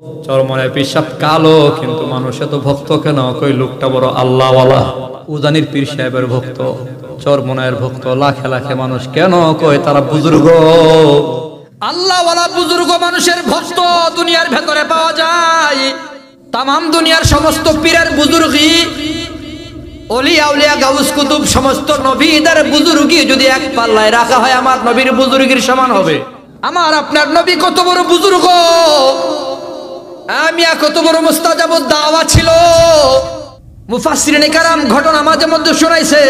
চরমনের পিসাব কালো, কিন্তু মানুষে তো ভক্ত কেন? কই লোকটা বড় আল্লাহওয়ালা। উজানির পীর সাহেবের ভক্ত, চরমনের ভক্ত, লাখে লাখে মানুষ কেন? কই তারা বুজুর্গ, আল্লাহওয়ালা বুজুর্গ মানুষের ভক্ত দুনিয়ার ভেতরে পাওয়া যায়। তামাম দুনিয়ার সমস্ত পীরের বুজুর্গি, ওলিয়া উলিয়া গাউস কুতুব সমস্ত নবীদের বুজুর্গি যদি এক পাল্লায় রাখা হয়, আমার নবীর বুজুর্গির সমান হবে। আমার আপনার নবী কত বড় বুজুর্গ, আমিয়া কত বড় মুস্তাজাবুদ দাওয়া ছিল। মুফাসসিরিনে কেরাম ঘটনা মাঝে মধ্যে শোনাইছে।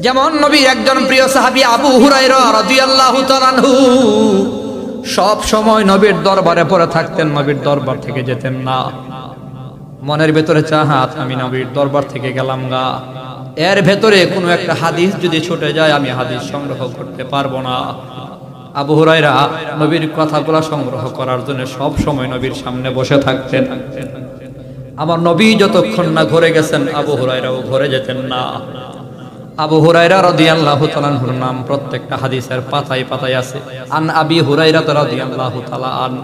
যেমন নবীর একজন প্রিয় সাহাবী আবু হুরায়রা রাদিয়াল্লাহু তাআলা আনহু সব সময় নবীর দরবারে পড়ে থাকতেন, নবীর দরবার থেকে যেতেন না। মনের ভেতরে চাহাত, আমি নবীর দরবার থেকে গেলাম গা, এর ভেতরে কোনো একটা হাদিস যদি ছুটে যায়, আমি হাদিস সংগ্রহ করতে পারবো না। আবু হুরায়রা নবীর কথাগুলো সংগ্রহ করার জন্য সব সময় নবীর সামনে বসে থাকতেন। আমার নবী যতক্ষণ না ঘরে গেছেন, আবু হুরায়রাও ঘরে যেতেন না। আবু হুরায়রা রাদিয়াল্লাহু তাআলা আনহুর নাম প্রত্যেকটা হাদিসের পাতায় পাতায় আছে। আন আবি হুরায়রা রাদিয়াল্লাহু তাআলা আন,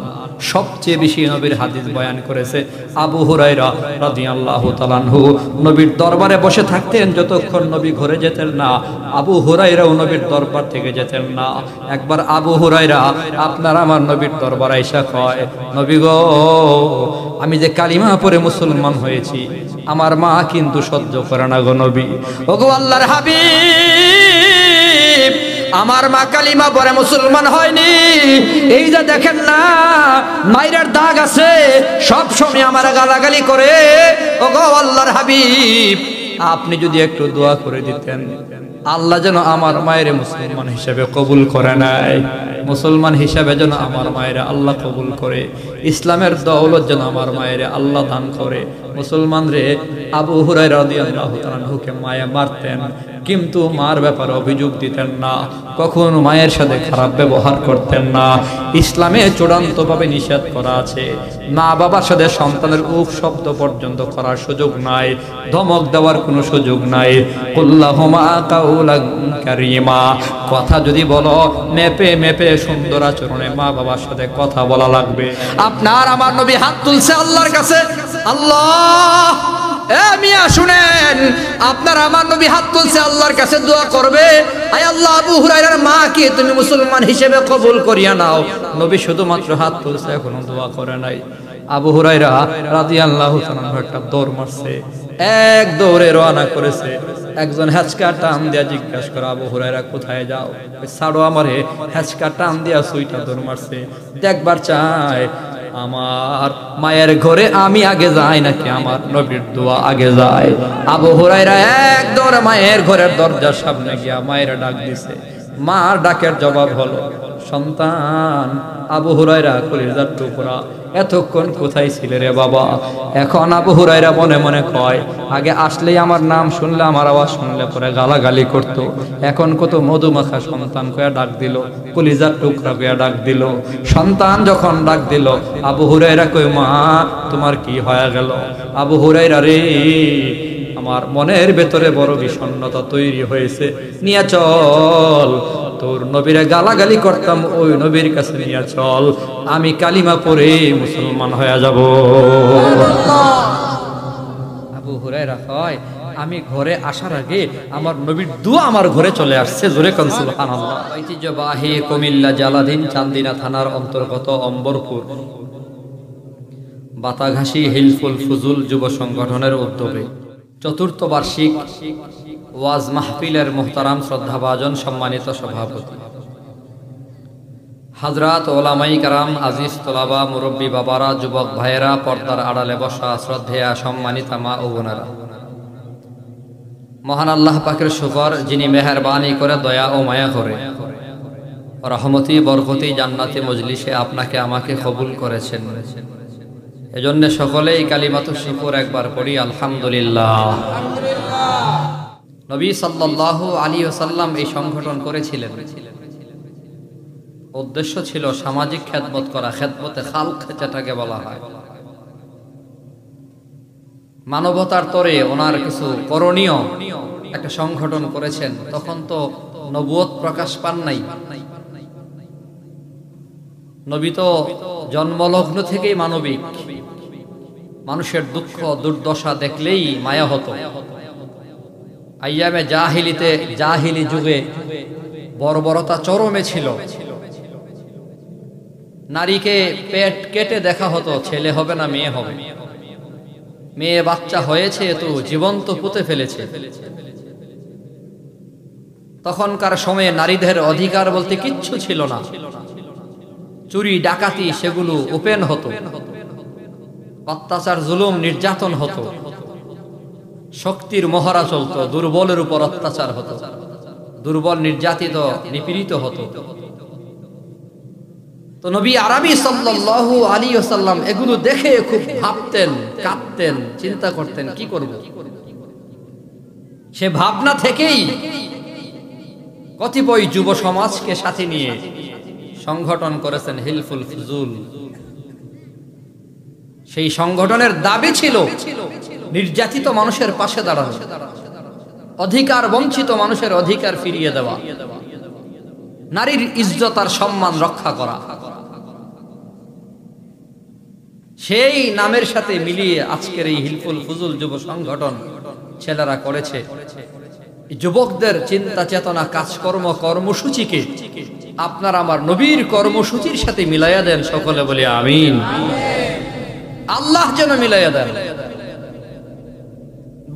সবচেয়ে বেশি নবীর হাদিস বয়ান করেছে আবু হুরায়রা রাদিয়াল্লাহু তাআলা আনহু। নবীর দরবারে বসে থাকতেন যতক্ষণ নবী ঘরে যেতেন না, আবু হুরায়রাও নবীর দরবার থেকে যেতেন না। একবার আবু হুরায়রা আপনার আমার নবীর দরবারে আইসা কয়, নবী গো, আমি যে কালিমা পড়ে মুসলমান হয়েছি, আমার মা কিন্তু সহ্য করে না গো নবী। ওগো আল্লাহর হাবিব, আমার মা কালিমা পড়ে মুসলমান হয়নি, এই যে দেখেন না মায়ের দাগ আছে, সব সময় আমার গালাগালি করে। ওগো আল্লাহর হাবিব, আপনি যদি একটু দোয়া করে দিতেন, আল্লাহ যেন আমার মায়ের মুসলমান হিসেবে কবুল করে নেয়, মুসলমান হিসেবে যেন আমার মায়ের আল্লাহ কবুল করে, ইসলামের দৌলত যেন আমার মায়ের আল্লাহ দান করে। মুসলমান রে আবু হুরায়রা রাদিয়াল্লাহু তাআলা আনহুকে মায়া মারতেন, কিন্তু মার ব্যাপারে অভিযোগ দিতেন না, কখনো মায়ের সাথে খারাপ ব্যবহার করতেন না। ইসলামে চূড়ান্তভাবে নিষেধ করা আছে, মা বাবার সাথে সন্তানের উফ শব্দ পর্যন্ত করার সুযোগ নাই, ধমক দেওয়ার কোনো সুযোগ নাই। কুল্লাহুমা কাউলান কারীমা, কথা যদি বলো মেপে মেপে সুন্দর আচরণে মা বাবার সাথে কথা বলা লাগবে। আপনার আমার নবী হাত তুলছে আল্লাহর কাছে, আল্লাহ মিয়া শুনেন, আপনার আমার নবী হাত তুলছে আল্লাহর কাছে দোয়া করবে, আয় আল্লাহ আবু হুরায়রার মা কে তুমি মুসলমান হিসেবে কবুল করিয়া নাও। নবী শুধুমাত্র হাত তুলছে, এখনো দোয়া করে নাই। আবু হুরায়রা রাদিয়াল্লাহু তাআলা একটা দৌড় মারছে, এক দৌড়ে রওনা করেছে। একজন হ্যাচকা টান দিয়া জিজ্ঞাসা করে, আবু হুরায়রা কোথায় যাও? ছাড়ো আমারে। হ্যাচকা টান দিয়া সুইটা দৌড় মারছে, দেখবার চায় আমার মায়ের ঘরে আমি আগে যাই নাকি আমার নবীর দোয়া আগে যায়। আবু হুরায়রা এক দৌড়ে মায়ের ঘরের দরজার সামনে গিয়া মায়ের ডাক দিছে। মার ডাকের জবাব হলো সন্তান। আবু হুরায়রা কলিজার টুকরা, এতক্ষণ কোথায় ছিলে রে বাবা? এখন আবু হুরায়রা মনে মনে কয়, আগে আসলেই আমার নাম শুনলে, আমার আওয়াজ শুনলে পরে গালাগালি করতো, এখন কত মধুমাখা সন্তান কয়া ডাক দিল, কলিজার টুকরা কয়া ডাক দিল। সন্তান যখন ডাক দিল, আবু হুরায়রা কয়, মা তোমার কি হয়ে গেল? আবু হুরায়রা রে, আমার মনের ভেতরে বড় বিষণ্ণতা তৈরি হয়েছে, নিয়ে চল, তোর নবীরে গালাগালি করতাম ওই নবীর কাছে নিয়ে চল, আমি কালিমা পড়ে মুসলমান হয়ে যাব। আবু হুরায়রা কয়, আমি ঘরে আসার আগে আমার নবীর দোয়া আমার ঘরে চলে আসছে। জোরে কোন সুবহানাল্লাহ। ঐতিহ্যবাহী কুমিল্লা জালাদিন চান্দিনা থানার অন্তর্গত অম্বরপুর বাতাঘাসী হিলফুল ফুজুল যুব সংগঠনের উদ্যোগে চতুর্থ বার্ষিক ওয়াজ মাহফিলের মুহতারাম শ্রদ্ধাভাজন সম্মানিত সভাপতি হাজরাত ওলামাই কারাম, আজিজ তোলাবা, মুরব্বী বাবারা, যুবক ভাইয়েরা, পর্দার আড়ালে বসা শ্রদ্ধেয়া সম্মানিতা মা ও বোনেরা, মহান আল্লাহ পাকের শুকর, যিনি মেহেরবানি করে দয়া ও মায়া করে রহমতি বরকতি জান্নাতি মজলিসে আপনাকে আমাকে কবুল করেছেন। এজন্য সকলেই কালিমাতু শুকর একবার পড়ি, আলহামদুলিল্লাহ। নবী সাল্লাল্লাহু আলাইহি ওয়াসাল্লাম এই সংগঠন করেছিলেন, উদ্দেশ্য ছিল সামাজিক খেদমত করা, খেদমতে খালক যেটাকে বলা হয়। মানবতার তরে ওনার কিছু করণীয় একটা সংগঠন করেছেন। তখন তো নবুয়ত প্রকাশ পান নাই, নবী তো জন্মলগ্ন থেকেই মানবিক, মানুষের দুঃখ দুর্দশা দেখলেই মায়া হতো। আইয়ামে জাহিলি যুগে বর্বরতা চরমে ছিল। নারীকে পেট কেটে দেখা হতো, ছেলে হবে না মেয়ে হবে, মেয়ে বাচ্চা হয়েছে তো জীবন্ত পুঁতে ফেলেছে। তখনকার সময়ে নারীদের অধিকার বলতে কিচ্ছু ছিল না। চুরি ডাকাতি সেগুলো ওপেন হতো, অত্যাচার জুলুম নির্যাতন হতো, শক্তির মহড়া চলতো, দুর্বলের উপর অত্যাচার হতো, দুর্বল নির্যাতিত নিপীড়িত হতো। তো নবী আরবি সাল্লাল্লাহু আলাইহি ওয়াসাল্লাম এগুলো দেখে খুব ভাবতেন, কাঁদতেন, চিন্তা করতেন কি করব। সে ভাবনা থেকেই কতিপয় যুব সমাজকে সাথে নিয়ে সংগঠন করেছেন হিলফুল ফুজুল। সেই সংগঠনের দাবি ছিল নির্যাতিত মানুষের পাশে দাঁড়ানো, অধিকার বঞ্চিত মানুষের অধিকার ফিরিয়ে দেওয়া, নারীর ইজ্জত আর সম্মান রক্ষা করা। সেই নামের সাথে মিলিয়ে আজকের এই হিলফুল ফুজুল যুব সংগঠন ছেলেরা করেছে। যুবকদের চিন্তা চেতনা কাজকর্ম কর্মসূচিকে আপনার আমার নবীর কর্মসূচির সাথে মিলাইয়া দেন, সকলে বলি আমিন। আল্লাহ যেন মিলাইয়া দেন।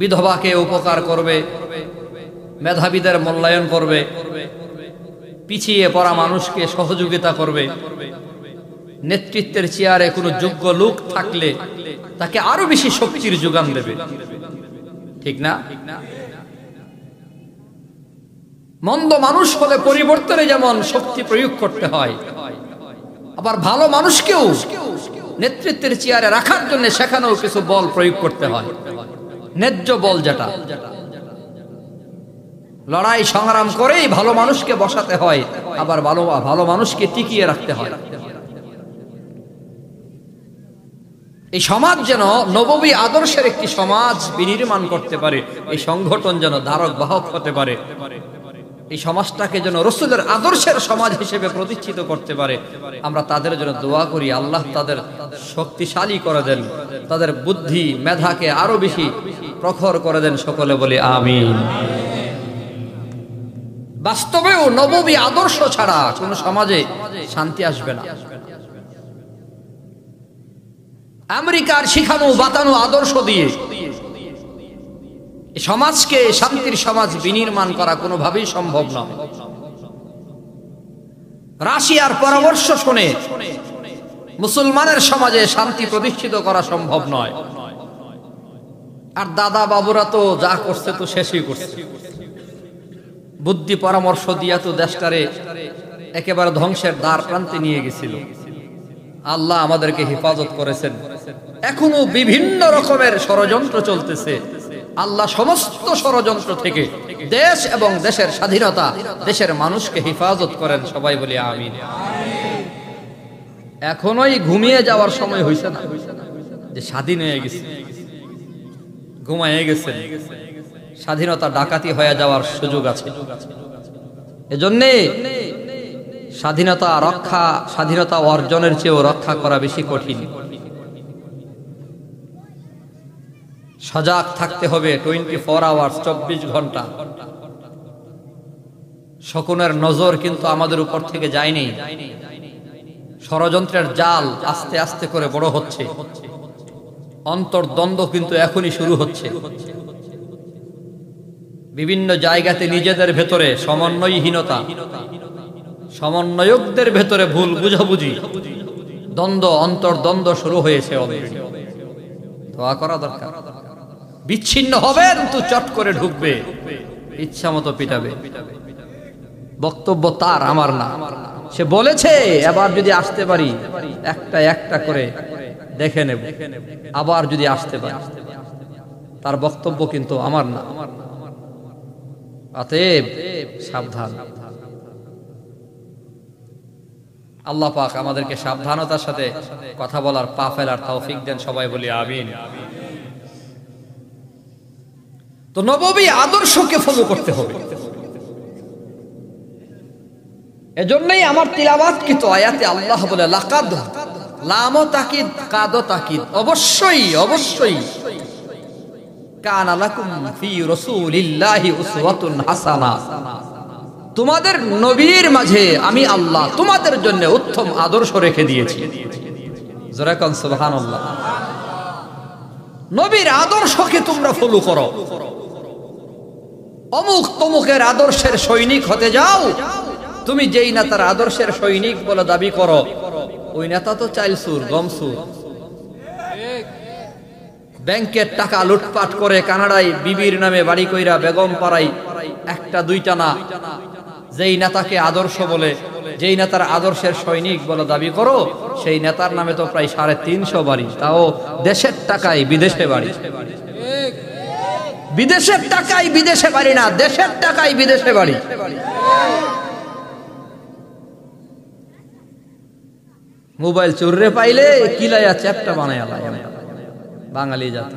বিধবাকে উপকার করবে, মেধাবীদের মূল্যায়ন করবে, পিছিয়ে পড়া মানুষকে সহযোগিতা করবে, নেতৃত্বের চেয়ারে কোনো যোগ্য লোক থাকলে তাকে আরো বেশি শক্তির যোগান দেবে, ঠিক না? মন্দ মানুষ হলে পরিবর্তনে যেমন শক্তি প্রয়োগ করতে হয়, আবার ভালো মানুষকেও নেতৃত্বের চেয়ারে রাখার জন্য সেখানেও কিছু বল প্রয়োগ করতে হয়, ন্যায্য বল যেটা। লড়াই সংগ্রাম করেই ভালো মানুষকে বসাতে হয়, আবার ভালো মানুষকে টিকিয়ে রাখতে হয়। এই সমাজ যেন নববী আদর্শের একটি সমাজ বিনির্মাণ করতে পারে, এই সংগঠন যেন ধারক বাহক হতে পারে, এই সমাজটাকে যেন রাসূলের আদর্শের সমাজ হিসেবে প্রতিষ্ঠিত করতে পারে। আমরা তাদের জন্য দোয়া করি, আল্লাহ তাদের শক্তিশালী করে দেন, তাদের বুদ্ধি মেধাকে আরো বেশি প্রখর করে দেন, সকলে বলি আমিন। বাস্তবেও নববী আদর্শ ছাড়া কোন সমাজে শান্তি আসবে না। আমেরিকার শিখানো বাতানো আদর্শ দিয়ে সমাজকে শান্তির সমাজ বিনির্মাণ করা কোনোভাবেই সম্ভব নয়। রাশিয়ার পরামর্শ শুনে মুসলমানের সমাজে শান্তি প্রতিষ্ঠিত করা সম্ভব নয়। আর দাদা বাবুরা তো যা করছে তো শেষই করছে, বুদ্ধি পরামর্শ দিয়া তো দেশটারে একেবারে ধ্বংসের দ্বার প্রান্তে নিয়ে গেছিল। আল্লাহ আমাদেরকে হেফাজত করেছেন। এখনো বিভিন্ন রকমের ষড়যন্ত্র চলতেছে। আল্লাহ সমস্ত ষড়যন্ত্র থেকে দেশ এবং দেশের স্বাধীনতা, দেশের মানুষকে হেফাজত করেন, সবাই বলি আমিন। এখনোই ঘুমিয়ে যাওয়ার সময় হয়েছে না যে স্বাধীন হয়ে গেছে, ঘুমাইয়ে গেছে, স্বাধীনতা ডাকাতি হয়ে যাওয়ার সুযোগ আছে। এজন্যে স্বাধীনতা রক্ষা, স্বাধীনতা অর্জনের চেয়েও রক্ষা করা বেশি কঠিন। সজাগ থাকতে হবে 24 আওয়ার্স, 24 ঘন্টা। শকুনের নজর কিন্তু আমাদের উপর থেকে যায়নি। ষড়যন্ত্রের জাল আস্তে আস্তে করে বড় হচ্ছে, অন্তর্দ্বন্দ্ব কিন্তু এখনই শুরু হচ্ছে। বিভিন্ন জায়গাতে নিজেদের ভেতরে সমন্বয়হীনতা, সমন্বয়কদের ভেতরে ভুল বুঝাবুঝি, দ্বন্দ্ব, অন্তর্দ্বন্দ্ব শুরু হয়েছে অলরেডি। দোয়া করা দরকার। বিচ্ছিন্ন হবেন তো চট করে ঢুকবে, ইচ্ছা মতো পিটাবে। বক্তব্য তার, আমার না। সে বলেছে এবার যদি আসতে পারি একটা একটা করে দেখে নেব, আবার যদি আসতে পারি। তার বক্তব্য কিন্তু আমার না। অতএব সাবধান। আল্লাহ পাক আমাদেরকে সাবধানতার সাথে কথা বলার, পা ফেলার তৌফিক দেন, সবাই বলি আমিন। তো নববী আদর্শকে ফলো করতে হবে। এজন্যই আমার তিলাওয়াত কিন্তু আয়াতে আল্লাহ বলে লাকাদ, লামও তাকিদ, কাদও তাকিদ, অবশ্যই অবশ্যই কানা লাকুম ফি রাসূলিল্লাহি উসওয়াতুন হাসানাহ, তোমাদের নবীর মাঝে আমি আল্লাহ তোমাদের জন্য উত্তম আদর্শ রেখে দিয়েছি। জোরে কোন সুবহানাল্লাহ। নবীর আদর্শকে তোমরা ফলো করো, অমুক তমুকের আদর্শের সৈনিক হতে যাও। তুমি যেই নেতার আদর্শের সৈনিক বলে দাবি করো, ওই নেতা তো চাইলসুর, গমসুর, ব্যাংকের টাকা লুটপাট করে কানাডায় বিবির নামে বাড়ি কইরা বেগম পাড়াই একটা দুইটা না। যেই নেতাকে আদর্শ বলে, যেই নেতার আদর্শের সৈনিক বলে দাবি করো, সেই নেতার নামে তো প্রায় 350 বাড়ি, তাও দেশের টাকায় বিদেশে বাড়ি। বিদেশের টাকায় বিদেশে বাড়ি না, দেশের টাকায় বিদেশে বাড়ি। মোবাইল চুররে পাইলে কিলাইয়া চ্যাপটা বানায় বাঙালি জাত।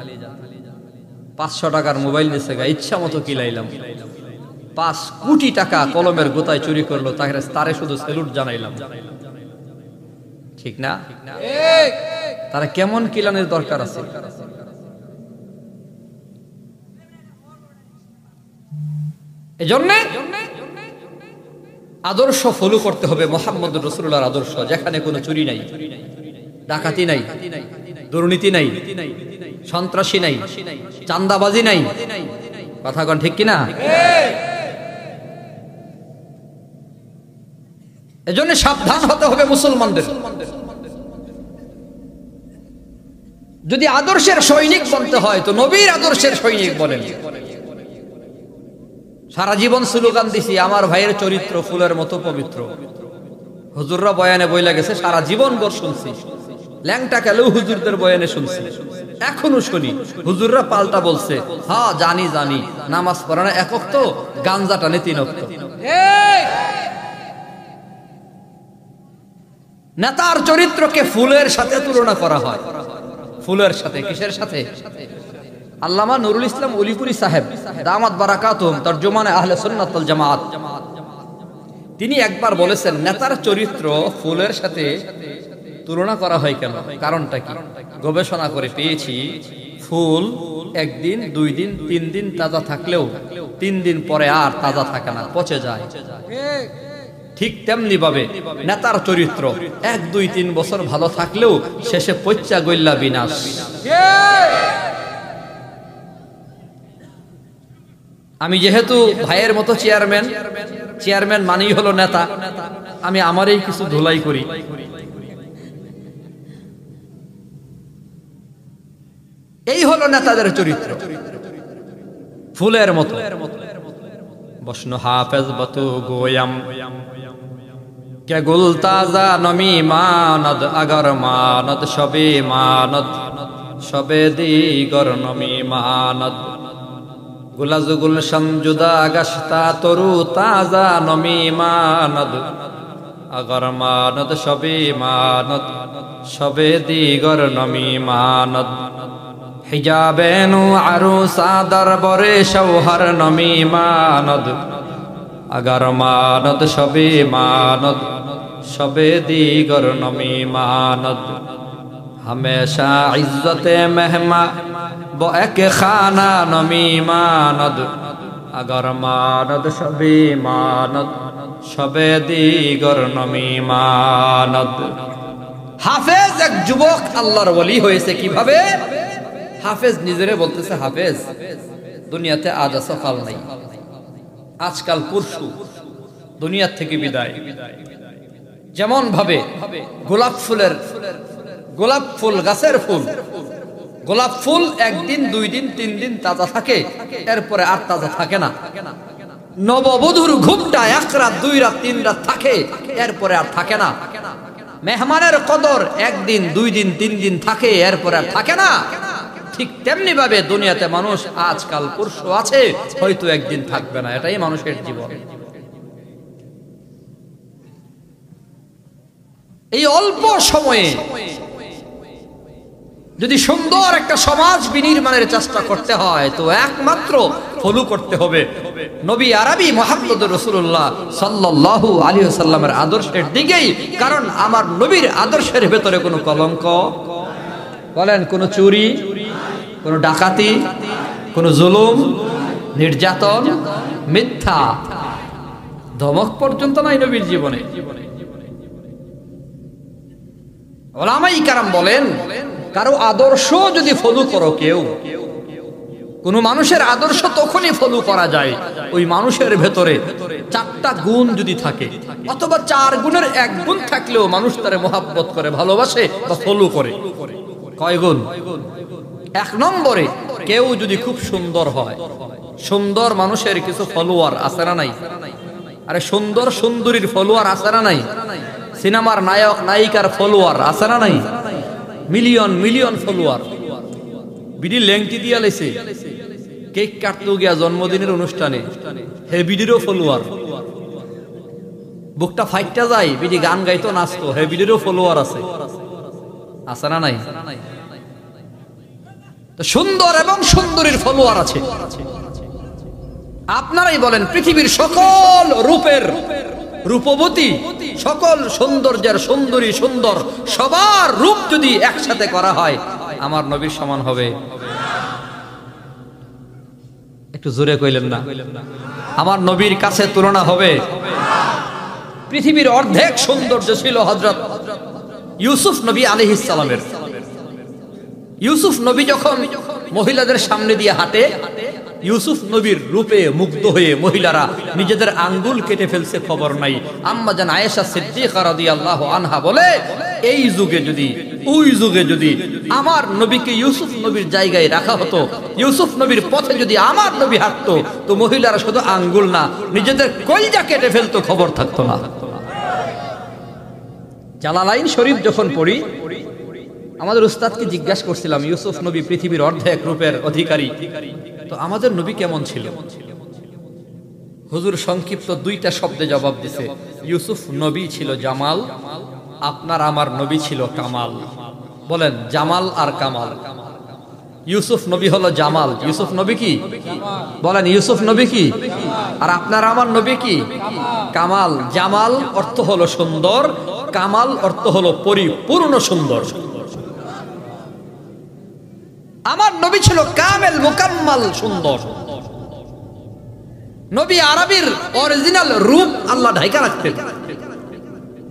500 টাকার মোবাইল নিছে গা, ইচ্ছা মতো কিলাইলাম। 5 কোটি টাকা কলমের গোতায় চুরি করলো, তারে শুধু সেলুট জানাইলাম। ঠিক না? তারা কেমন কিলানের দরকার আছে? এজন্য আদর্শ ফলো করতে হবে মুহাম্মদুর রাসূলুল্লাহর আদর্শ, যেখানে কোনো চুরি নাই, ডাকাতি নাই, দুর্নীতি নাই, সন্ত্রাসী নাই, চাঁদাবাজি নাই। কথা কোন ঠিক কিনা? এজন্য সাবধান হতে হবে মুসলমানদের। যদি আদর্শের সৈনিক বলতে হয় তো নবীর আদর্শের সৈনিক বলেন। সারা জীবন স্লোগান দিছি আমার ভাইয়ের চরিত্র ফুলের মতো পবিত্র। হুজুররা বয়ানে বইলা গেছে, সারা জীবন ভর শুনছি। ল্যাংটা কেলেও হুজুরদের বয়ানে শুনছি, এখনো শুনি। হুজুররা পাল্টা বলছে, হ্যাঁ জানি জানি, নামাজ পড়া না একক তো, গাঞ্জা টানে 3 ওয়াক্ত। নেতার চরিত্রকে ফুলের সাথে তুলনা করা হয়। ফুলের সাথে, কিসের সাথে? আল্লামা নুরুল ইসলাম উলিপুরি সাহেব দামাত বারাকাতুহুম তরজমানে আহলে সুন্নাত ওয়াল জামাত, তিনি একবার বলেছেন নেতার চরিত্র ফুলের সাথে তুলনা করা হয় কেন, কারণটা কি? গবেষণা করে পেয়েছি, ফুল 1 দিন 2 দিন 3 দিন তাজা থাকলেও 3 দিন পরে আর তাজা থাকে না, পচে যায়। ঠিক তেমনি ভাবে নেতার চরিত্র 1 2 3 বছর ভালো থাকলেও শেষে পচা গইল্লা বিনাশ। আমি যেহেতু ভাইয়ের মতো চেয়ারম্যান মানেই হলো নেতা, আমি আমারই কিছু ধুলাই করি। এই হলো নেতাদের চরিত্র, ফুলের মতো। বসনো হাফেজ বতু গোয়াম কে গুল তাজা নমি মানদ আগর মানদ সবে মানদ সবে দিগর নমি মানদ গুলাজুগুল সংজুদা গাছতা তরু তাজা নমি মানদ আগর মানদ সবে মানদ সবে দিগর নমি মানদ হিজাবেনু আরু সাদর বরে শৌহর নমি মানদ আগর মানদ সবে মানদ সবে দিগর নমি মানদ हमेशा इज्जत मेहमा वो एक खाना नमी मानद अगर मानद शबी मानद शबे दीगर नमी मानद। हाफेज एक जुबक আল্লাহর ওলি হয়েছে কিভাবে? হাফেজ নিজেরে বলতেছে, হাফেজ দুনিয়াতে আজ আছো কাল নাই, আজকাল পরশু দুনিয়া থেকে বিদায়। যেমন ভাবে গোলাপ ফুল গাছের ফুল, গোলাপ ফুল 1 দিন 2 দিন 3 দিন তাজা থাকে, এরপরে আর তাজা থাকে না। নববধূর ঘুমটা 1 রাত 2 রাত 3 রাত থাকে, এরপরে আর থাকে না। মেহমানের কদর 1 দিন 2 দিন 3 দিন থাকে, এরপরে আর থাকে না। ঠিক তেমনি ভাবে দুনিয়াতে মানুষ আজকাল পরশু আছে, হয়তো একদিন থাকবে না। এটাই মানুষের জীবন। এই অল্প সময়ে যদি সুন্দর একটা সমাজ বিনির্মাণের চেষ্টা করতে হয় তো একমাত্র ফলো করতে হবে নবী আরবি মুহাম্মদুর রাসূলুল্লাহ সাল্লাল্লাহু আলাইহি ওয়াসাল্লামের আদর্শের দিকেই। কারণ আমার নবীর আদর্শের ভেতরে কোনো কলঙ্ক, বলেন কোনো চুরি, কোনো ডাকাতি, কোনো জুলুম, নির্যাতন, মিথ্যা, ধমক পর্যন্ত নাই নবীর জীবনে। ওলামায়ে কেরাম বলেন, কারো আদর্শ যদি ফলো করো, কেউ কোন মানুষের আদর্শ তখনই ফলো করা যায় ওই মানুষের ভেতরে 4টা গুণ যদি থাকে, অথবা 4 গুণের 1 গুণ থাকলেও মানুষ তারে মহব্বত করে, ভালোবাসে বা ফলো করে। কয় গুণ? 1 নম্বরে কেউ যদি খুব সুন্দর হয়, সুন্দর মানুষের কিছু ফলোয়ার আছে না নাই? আরে সুন্দর সুন্দরীর ফলোয়ার আছে না নাই? সিনেমার নায়ক নায়িকার ফলোয়ার আছে না নাই? Million million follower. বিডি লেংটি দিয়া লাইছে, কেক কাটতো গিয়া জন্মদিনের অনুষ্ঠানে, হে বিডিরও ফলোয়ার। বুকটা ফাইটটা যায়, বিডি গান গাইতো নাচতো, হে বিডিরও ফলোয়ার আছে, আছে না নাই? তো সুন্দর এবং সুন্দরীর ফলোয়ার আছে। আপনারাই বলেন, পৃথিবীর সকল রূপের রূপবতী, সকল সৌন্দর্যের সুন্দরী সুন্দর, সবার রূপ যদি একসাথে করা হয়, আমার নবীর সমান হবে? একটু জোরে কইলেন না? আমার নবীর কাছে তুলনা হবে? পৃথিবীর অর্ধেক সৌন্দর্য ছিল হযরত ইউসুফ নবী আলাইহিস সালামের। ইউসুফ নবী যখন মহিলাদের সামনে দিয়ে হাঁটে, ইউসুফ নবীর রূপে মুগ্ধ হয়ে মহিলারা নিজেদের আঙ্গুল কেটে ফেলছে, খবর নাই। আম্মা জান আয়েশা সিদ্দিকা রাদিয়াল্লাহু আনহা বলে, এই যুগে যদি, ওই যুগে যদি আমার নবীকে ইউসুফ নবীর জায়গায় রাখা হতো, ইউসুফ নবীর পথে যদি আমার নবী হাঁটতো, তো মহিলারা শুধু আঙ্গুল না, নিজেদের কলিজা কেটে ফেলতো, খবর থাকতো না। জালালাইন শরীফ যখন পড়ি, আমাদের উস্তাদকে জিজ্ঞাসা করছিলাম, ইউসুফ নবী পৃথিবীর অর্ধেক রূপের অধিকারী, তো আমাদের নবী কেমন ছিল? হুজুর সংক্ষিপ্ত 2টা শব্দে জবাব দিছে, ইউসুফ নবী ছিল জামাল, আপনার আমার নবী ছিল কামাল। বলেন জামাল আর কামাল। ইউসুফ নবী হলো জামাল, ইউসুফ নবী কি? বলেন ইউসুফ নবী কি? আর আপনার আমার নবী কি? কামাল। জামাল অর্থ হলো সুন্দর, কামাল অর্থ হলো পরিপূর্ণ সুন্দর। আমার নবী ছিল কামেল মুকাম্মাল সুন্দর। নবী আরবির অরিজিনাল রূপ আল্লাহ ঢাইকা রাখতেন,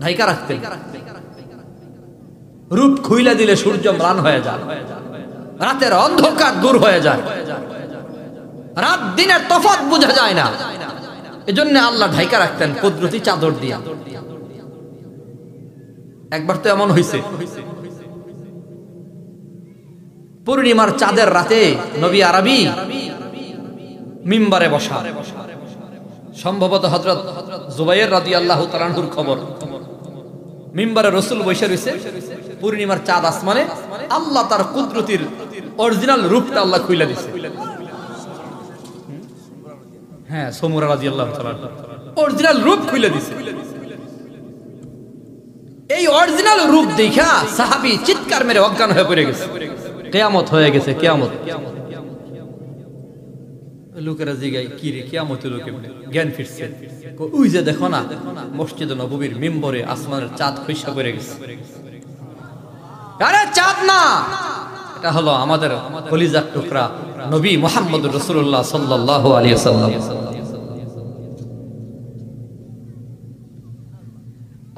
ঢাইকা রাখতেন। রূপ খুইলা দিলে সূর্য ম্লান হয়ে যায়, রাতের অন্ধকার দূর হয়ে যায়, রাত দিনের তফাৎ বোঝা যায় না। এজন্য আল্লাহ ঢাইকা রাখতেন কুদরতি চাদর দিয়া। একবার তো এমন হইছে, পূর্ণিমার চাঁদের রাতে নবী আরবি মিম্বারে বসা, সম্ভবত হযরত জুবাইর রাদিয়াল্লাহু তাআলা আনহুর খবর। মিম্বারে রাসূল বসে রইছে, পূর্ণিমার চাঁদ আসমানে, আল্লাহ তার কুদরতির অরিজিনাল রূপটা আল্লাহ খুইলা দিছে। হ্যাঁ, সুমরা রাদিয়াল্লাহু তাআলা অরিজিনাল রূপ খুইলা দিছে। এই অরিজিনাল রূপ দেখা সাহাবী চিৎকার মেরে অজ্ঞান হয়ে পড়ে গেছে, কিয়ামত হয়ে গেছে, কিয়ামত। লোকেরা জিগায়, কি রে কিয়ামত হলো কেমনে? জ্ঞান ফিরছে, ওই যে দেখো না মসজিদে নববীর মিম্বরে আসমানের চাঁদ খইসা পড়ে গেছে। আরে চাঁদ না, এটা হলো আমাদের কলিজার টুকরা নবী মুহাম্মদুর রাসূলুল্লাহ সাল্লাল্লাহু আলাইহি ওয়াসাল্লাম।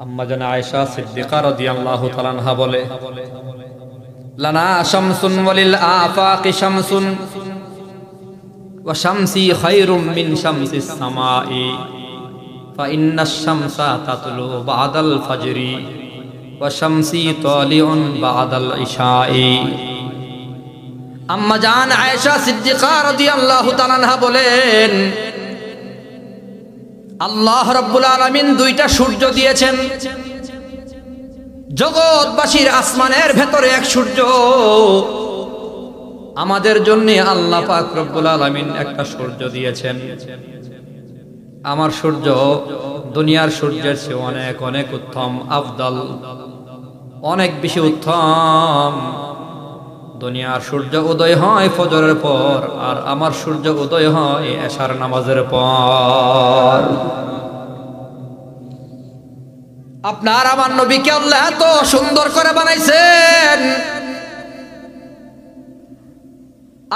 আম্মা জান আয়েশা সিদ্দিকা রাদিয়াল্লাহু তাআলা আনহা বলে, লানা শামসুন ওয়ালিল আফাকি শামসুন ওয়া শামসি খায়রুম মিন শামসিস সামাই ফা ইন্নাশ শামসা তাতলু বাদাল ফাজরি ওয়া শামসি তালিউন বাদাল ইশাই। আম্মা জান আয়েশা সিদ্দিকা রাদিয়াল্লাহু তাআলা আনহা বলেন, আল্লাহ রাব্বুল আলামিন 2টা সূর্য দিয়েছেন। জগৎবাসীর আসমানের ভেতরে এক সূর্য, আমাদের জন্য আল্লাহ পাক রব্বুল আলামিন একটা সূর্য দিয়েছেন। আমার সূর্য দুনিয়ার সূর্যের চেয়ে অনেক অনেক উত্তম, আফদল, অনেক বেশি উত্তম। দুনিয়ার সূর্য উদয় হয় ফজরের পর, আর আমার সূর্য উদয় হয় এশার নামাজের পর। আপনার আমার নবীকে আল্লাহ এত সুন্দর করে বানাইছেন।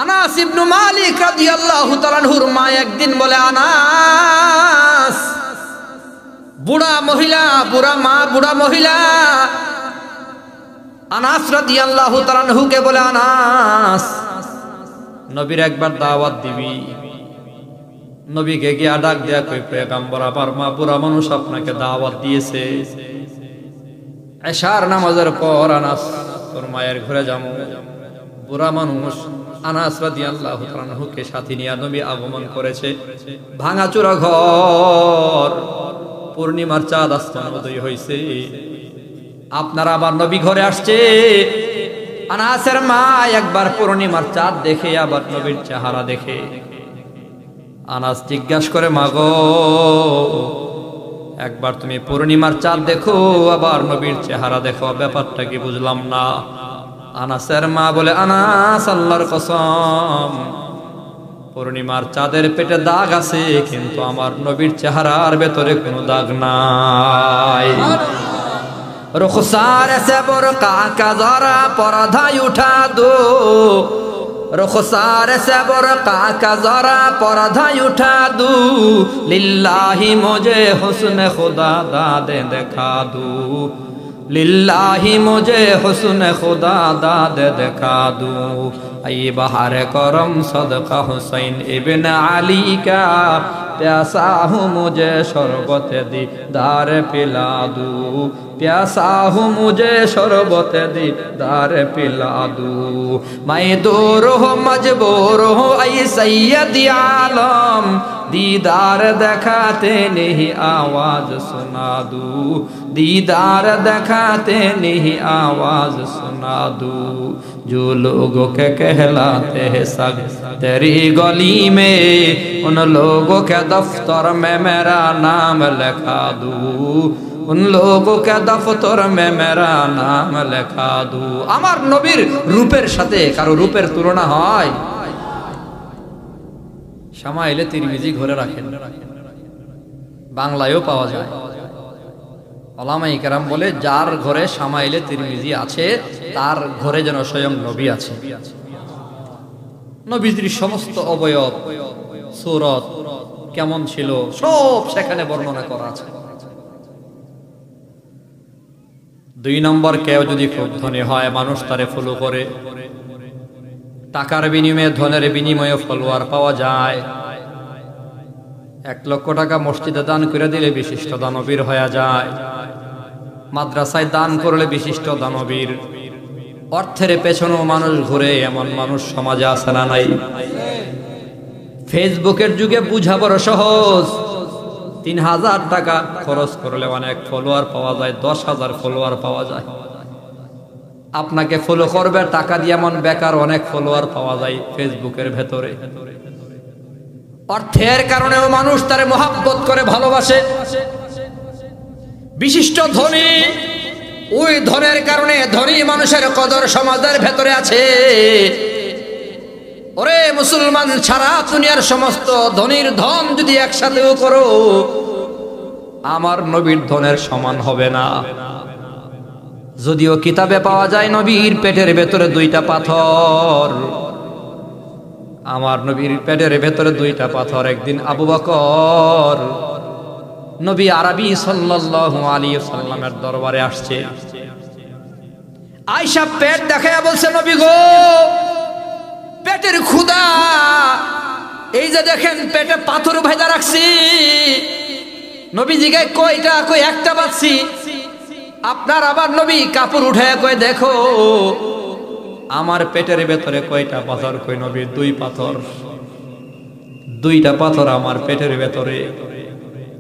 আনাস ইবনে মালিক রাদিয়াল্লাহু তাআলা আনহুর মা একদিন বলে, আনাস, বুড়া মহিলা, বুড়া মা, বুড়া মহিলা, আনাস রাদিয়াল্লাহু তাআলা আনহুকে বলে, আনাস, নবীর একবার দাওয়াত দিবি। নবীকে গিয়ে ডাক দেয়া কই, পয়গম্বর আমার মা বুড়া মানুষ আপনাকে দাওয়াত দিয়েছে, এশার নামাজের পর আনাস তোর মায়ের ঘরে যাবো। বুড়া মানুষ আনাস রাদিয়াল্লাহু তাআলা আনহুকে সাথে নিয়ে নবী আগমন করেছে। ভাঙাচোরা ঘর, পূর্ণিমার চাঁদ আসমান উদয় হয়েছে। আপনার আবার নবী ঘরে আসছে। আনাসের মা একবার পূর্ণিমার চাঁদ দেখে আবার নবীর চেহারা দেখে। আনাস জিজ্ঞাসা করে, মাগো, একবার তুমি পূর্ণিমার চাঁদ দেখো, আবার নবীর চেহারা দেখো, ব্যাপারটা কি বুঝলাম না। আনাসের মা বলে, আনাস, আল্লাহর কসম, পূর্ণিমার চাঁদের পেটে দাগ আছে, কিন্তু আমার নবীর চেহারার ভেতরে কোনো দাগ নাই। रुखसार से बुरका का जरा पर्दा उठा दो, रुखसार से बुरका का जरा पर्दा उठा दो, लिल्लाही मुझे हुस्न खुदा दादे दिखा दो, लिल्लाही मुझे हुस्न खुदा दादे दिखा दो। ऐ बहार करम सदका हुसैन इब्न अली का, प्यासा हूँ मुझे शरबत दीदार पिला दो, प्यासा हूँ मुझे शरबत दीदार पिला दो। मैं दूर हो मजबूर हो ऐ सैयद आलम, दीदार दिखाते नहीं आवाज सुना दो, दीदार दिखाते नहीं आवाज सुना दो। जो लोगों के कहलाते हैं सग तेरी गली में, उन लोगों के दफ्तर में मेरा नाम लिखा दो, उन लोगों के दफ्तर में मेरा नाम लिखा दो। আমার নবীর রূপের সাথে কারো রূপের তুলনা হয়? শামাইলে তিরমিজি ঘরে রাখেন, বাংলায়ও পাওয়া যায়। ওলামায়ে কেরাম বলে, যার ঘরে শামাইলে তিরমিজি আছে তার ঘরে যেন স্বয়ং নবী আছে। নবীজির সমস্ত অবয়ব, সূরত কেমন ছিল সব সেখানে বর্ণনা করা আছে। 2 নম্বর, কেউ যদি খুব ধনী হয় মানুষ তারে ফলো করে, টাকার বিনিময়ে, ধনের বিনিময়ে ফলোয়ার পাওয়া যায়। 1 লক্ষ টাকা মসজিদে দান করে দিলে বিশিষ্ট দানবীর হয়ে যায়, মাদ্রাসায় দান করলে বিশিষ্ট দানবীর। অর্থের পেছনেও মানুষ ঘুরে, এমন মানুষ সমাজে আছে না নাই? ফেসবুকের যুগে বুঝা বড় সহজ। 3000 টাকা খরচ করলে অনেক ফলোয়ার পাওয়া যায়, 10,000 ফলোয়ার পাওয়া যায়। আপনাকে ফলো করবে টাকা দিয়ে, এমন বেকার অনেক ফলোয়ার পাওয়া যায় ফেসবুকের ভেতরে। অর্থের কারণেও মানুষ তারে মহব্বত করে, ভালোবাসে। বিশিষ্ট ধনী, ওই ধনের কারণে ধনী মানুষের কদর সমাজের ভেতরে আছে। ওরে মুসলমান, সারা দুনিয়ার সমস্ত ধনীর ধন যদি একসাথেও করো, আমার নবীর ধনের সমান হবে না। যদিও কিতাবে পাওয়া যায় নবীর পেটের ভেতরে 2টা পাথর, আমার নবীর পেটের ভেতরে 2টা পাথর। একদিন আবু বকর নবী আরবি সাল্লাল্লাহু আলাইহি ওয়াসাল্লামের দরবারে আসছে। আয়েশা পেট দেখায়া বলছে, নবী গো, পেটের ক্ষুধা, এই যে দেখেন পেটে পাথর ভেজা রাখছি। নবী জিগায়, কয়টা? কই একটা পাচ্ছি। আপনার আবার নবী কাপড় উঠায় কই, দেখো আমার পেটের ভেতরে কয়টা পাথর? কই নবী, 2 পাথর। 2টা পাথর আমার পেটের ভেতরে।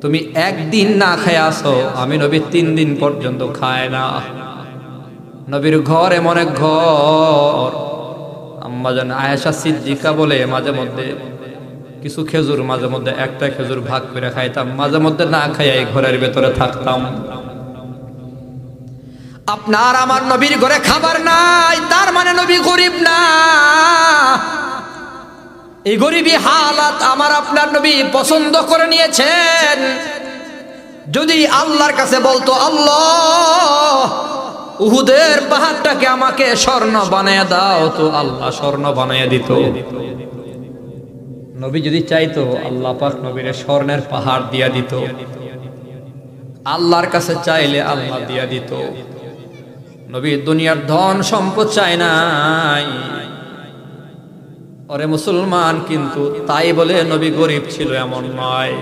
তুমি একদিন না খেয়ে আসো, আমি নবী 3 দিন পর্যন্ত খায় না। নবীর ঘর এমন এক ঘর, আম্মা জান আয়েশা সিদ্দিকা বলে, মাঝে মধ্যে কিছু খেজুর, মাঝে মধ্যে একটা খেজুর ভাগ করে খাইতাম, মাঝে মধ্যে না খাইয়া এই ঘরের ভেতরে থাকতাম। আপনার আমার নবীর ঘরে খাবার নাই, তার মানে নবী গরিব না। এই গরিবী হালাত আমার আপনার নবী পছন্দ করে নিয়েছেন। যদি আল্লাহর কাছে বলতো, আল্লাহ উহুদের পাহাড়টাকে আমাকে স্বর্ণ বানিয়ে দাও, তো আল্লাহ স্বর্ণ বানিয়ে দিত। নবী যদি চাইতো, আল্লাহ পাক নবীর স্বর্ণের পাহাড় দিয়া দিত। আল্লাহর কাছে চাইলে আল্লাহ দিয়া দিত। নবী দুনিয়ার ধন সম্পদ চায় নাই। ওরে মুসলমান, কিন্তু তাই বলে নবী গরিব ছিল এমন নয়।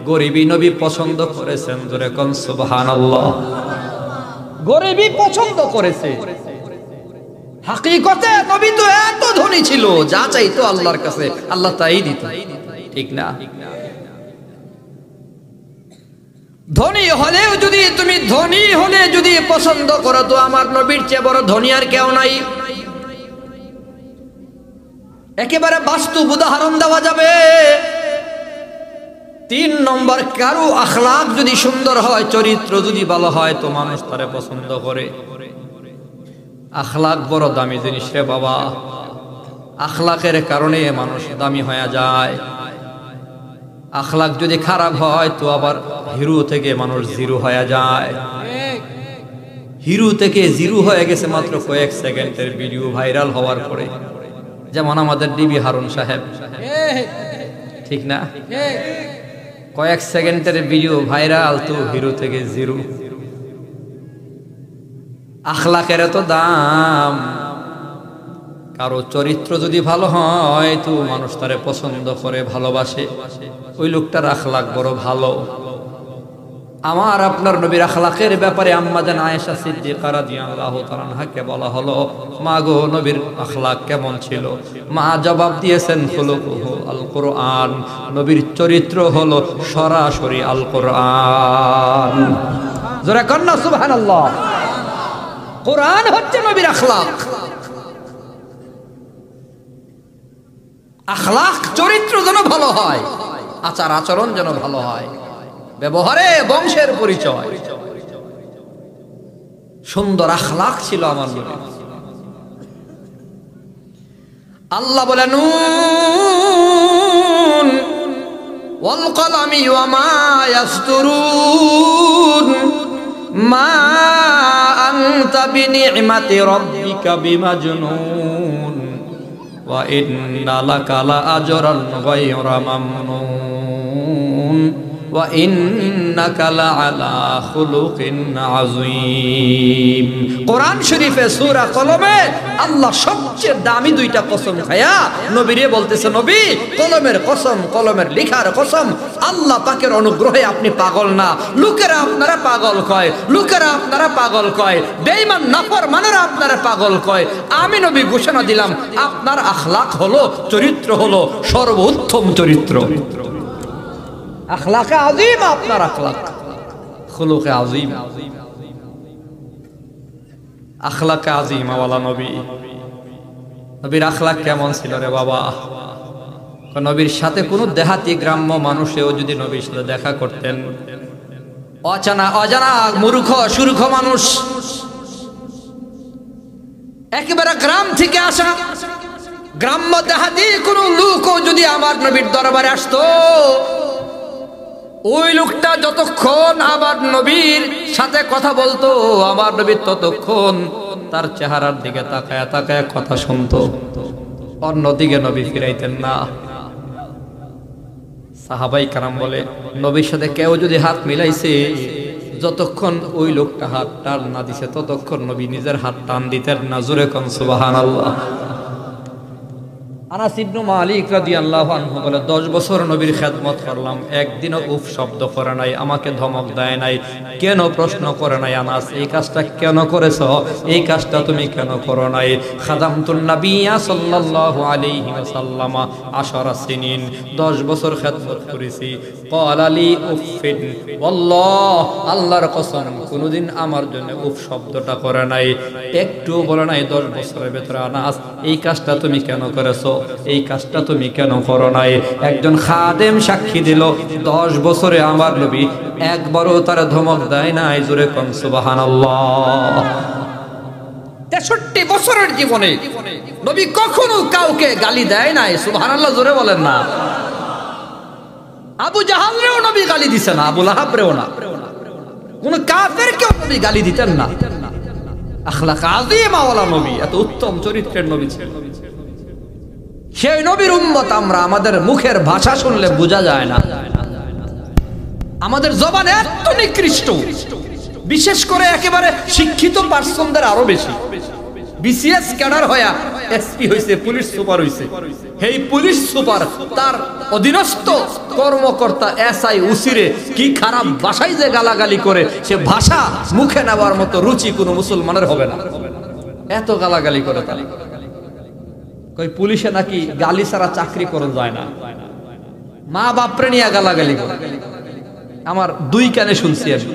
গরিবী নবী পছন্দ করেছেন, জোরে কোন সুবহানাল্লাহ। গরিবী পছন্দ করেছে। হাকিকতে নবী তো এত ধনী ছিল, যা চাইতো আল্লাহর কাছে আল্লাহ তাই দিত, ঠিক না? ধনী হলেও যদি তুমি ধনী হলে যদি পছন্দ করো, তো আমার নবীর চেয়ে বড় ধনী আর কেউ নাই। একেবারে বাস্তব উদাহরণ দেওয়া যাবে। 3 নম্বর, কারো আখলাক যদি সুন্দর হয়, চরিত্র যদি ভালো হয়, তো মানুষ তারে পছন্দ করে। আখলাক বড় দামি জিনিস রে বাবা। আখলাকের কারণে মানুষ দামি হয়ে যায়। আখলাক যদি খারাপ হয়, তো আবার হিরো থেকে মানুষ জিরো হয়ে যায়। হিরো থেকে জিরো হয়ে গেছে মাত্র কয়েক সেকেন্ডের ভিডিও ভাইরাল হওয়ার পরে। যেমন আমাদের ডিবি হারুন সাহেব, ঠিক না? কয়েক সেকেন্ডের ভিডিও ভাইরাল, তো হিরো থেকে জিরো। আখলাকের এত দাম। কারো চরিত্র যদি ভালো হয়, তো মানুষ তারে পছন্দ করে, ভালোবাসে। ওই লোকটার আখলাক বড় ভালো। আমার আপনার নবীর আখলাকের ব্যাপারে আম্মা জান আয়েশা সিদ্দিকা রাদিয়াল্লাহু তাআলা আনহাকে বলা হলো, মা গো, নবীর আখলাক কেমন ছিল? মা জবাব দিয়েছেন, খুলুকুহু আল কোরআন। নবীর চরিত্র হলো সরাসরি আল কোরআন। জোরে কন্না সুবহানাল্লাহ। কোরআন হচ্ছে নবীর আখলাক। আখলাক চরিত্র যেন ভালো হয়, আচার আচরণ যেন ভালো হয়, ব্যবহারে বংশের পরিচয়। সুন্দর আখলাক ছিল আমার নবীর। আল্লাহ বলেন, নুন ওয়াল কলামি ওয়া মা ইয়াসতুরুন মা আনতা বিনি'মাতি রাব্বিকা বিমাজনুন ওয়া ইন্না লাকা লা আজরান গায়রা মামনুন ওয়া ইন্নাকা লাআলা খুলুকিন আযীম। কোরআন শরীফে সূরা কলমে আল্লাহ সবচেয়ে দামি 2টা কসম খায়া নবীরে বলতেছে, নবী কলমের কসম, কলমের লেখার কসম, আল্লাহ পাকের অনুগ্রহে আপনি পাগল না। লোকেরা আপনারা পাগল কয়, লোকেরা আপনারা পাগল কয়, বেঈমান নাফরমানেরা আপনারা পাগল কয়। আমি নবী ঘোষণা দিলাম, আপনার আখলাক হলো, চরিত্র হলো সর্বোত্তম চরিত্র। আখলাকে আযীম, আপনার আখলাক খুলুকে আযীম। আখলাকে আযীম ওয়ালা নবী। নবীর আখলাক কেমন ছিল রে বাবা? নবীর সাথে কোনো দেহাতি গ্রাম্য মানুষেও যদি নবীর সাথে দেখা করতেন, অজানা মূর্খ সুরখ মানুষ, একেবারে গ্রাম থেকে আসা গ্রাম্য দেহাতি কোনো লোকও যদি আমার নবীর দরবারে আসতো, ওই লোকটা যতক্ষণ আমার নবীর সাথে কথা বলতো, আমার নবীর ততক্ষণ তার চেহারার দিকে তাকায় তাকায় কথা শুনতো, অন্যদিকে নবী ফিরাইতেন না। সাহাবাই কারাম বলে, নবীর সাথে কেউ যদি হাত মিলাইছে, যতক্ষণ ওই লোকটা হাত টান না দিছে, ততক্ষণ নবী নিজের হাত টান দিতেন না। জোরে কোন সুবহানাল্লাহ। আনাস ইবনে মালিক রাদিয়াল্লাহু আনহু বলে, 10 বছর নবীর খেদমত করলাম, একদিনও উফ শব্দ করে নাই, আমাকে ধমক দেয় নাই। কেন প্রশ্ন করে নাই, আনাস এই কাজটা কেন করেছো, এই কাজটা তুমি কেন করো নাই? খাদামতুন নাবিয়্যা সাল্লাল্লাহু আলাইহি ওয়াসাল্লাম 10 সিনিন, 10 বছর খেদমত করেছি। ক্বালা লি উফিন ওয়াল্লাহ, আল্লাহর কসম কোনদিন আমার জন্য উফ শব্দটা করে নাই, একটু বলে নাই। 10 বছরের ভেতরে আনাস এই কাজটা তুমি কেন করেছো, এই কাজটা তুমি কেন করো নাই? একজন খাদেম সাক্ষী দিল, 10 বছরে আমার নবী একবারও তার ধমক দেয় নাই। জোরে কোন সুবহানাল্লাহ। 63 বছরের জীবনে নবী কখনো কাউকে গালি দেয় নাই। সুবহানাল্লাহ, জোরে বলেন না। আবু জাহালরেও নবী গালি দিছে না, আবু লাহাবরেও না, কোন কাফেরকেও নবী গালি দিতেন না। আখলাক আযীমা ওয়ালা নবী, এত উত্তম চরিত্রের নবী ছিলেন। সেই নবীর উম্মত আমরা, আমাদের মুখের ভাষা শুনলে বোঝা যায় না, আমাদের জবান এত নিকৃষ্ট, বিশেষ করে একেবারে শিক্ষিত পার্সনদের আরো বেশি। বিসিএস ক্যাডার হয়া এসপি হইছে, পুলিশ সুপার হইছে, এই পুলিশ সুপার তার অধীনস্থ কর্মকর্তা এসআই উসিরে কি খারাপ ভাষায় যে গালাগালি করে, সে ভাষা মুখে নেওয়ার মতো রুচি কোনো মুসলমানের হবে না, এত গালাগালি করে তারা। কই পুলিশে নাকি গালি ছাড়া চাকরি করা যায় না, মা বাপরে নিয়ে গালাগালি করে। আমার দুই কানে শুনছি আমি,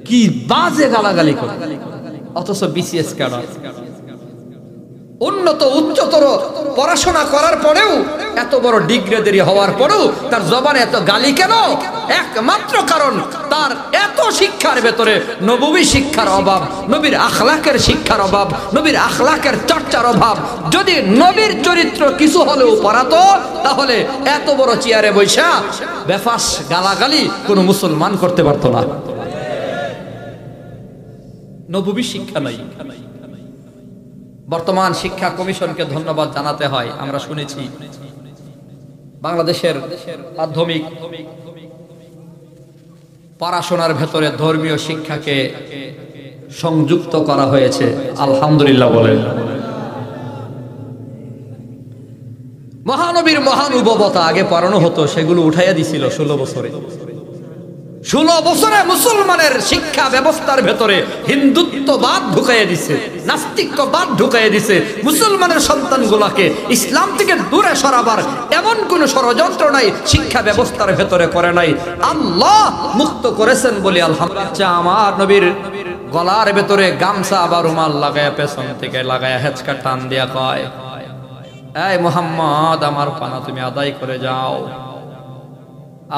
কি বাজে গালাগালি করে, অথচ বিসিএস ক্যাডার, উন্নত উচ্চতর পড়াশোনা করার পরেও, এত বড় ডিগ্রিধারী হওয়ার পরেও তার জবানে এত গালি কেন? একমাত্র কারণ তার এত শিক্ষার ভেতরে নববী শিক্ষার অভাব, নবীর আখলাকের শিক্ষার অভাব, নবীর আখলাকের চর্চার অভাব। যদি নবীর চরিত্র কিছু হলেও পড়াতো, তাহলে এত বড় চেয়ারে বৈশা বেফাস গালাগালি কোন মুসলমান করতে পারতো না। নববী শিক্ষা নাই। বর্তমান শিক্ষা কমিশনকে ধন্যবাদ জানাতে হয়। আমরা শুনেছি বাংলাদেশের মাধ্যমিক পড়াশোনার ভেতরে ধর্মীয় শিক্ষাকে সংযুক্ত করা হয়েছে, আলহামদুলিল্লাহ বলেন। মহানবীর মহানুভবতা আগে পড়ানো হতো, সেগুলো উঠাইয়া দিছিল 16 বছরে। 16 বছরে মুসলমানের শিক্ষা ব্যবস্থার ভেতরে হিন্দুত্ববাদ ঢুকাইয়া দিছে, নাস্তিক্যবাদ ঢুকাইয়া দিছে। মুসলমানের সন্তানগুলোকে ইসলাম থেকে দূরে সরাবার এমন কোন ষড়যন্ত্র নাই, শিক্ষা ব্যবস্থার ভেতরে করে নাই। আল্লাহ মুক্ত করেছেন বলি আলহামদুলিল্লাহ। আমার নবীর গলার ভেতরে গামছা বা রুমাল লাগায়া, পেছন থেকে লাগায়া হেঁচকা টান দিয়া কয়, এই মুহাম্মদ, আমার পানা তুমি আদায় করে যাও।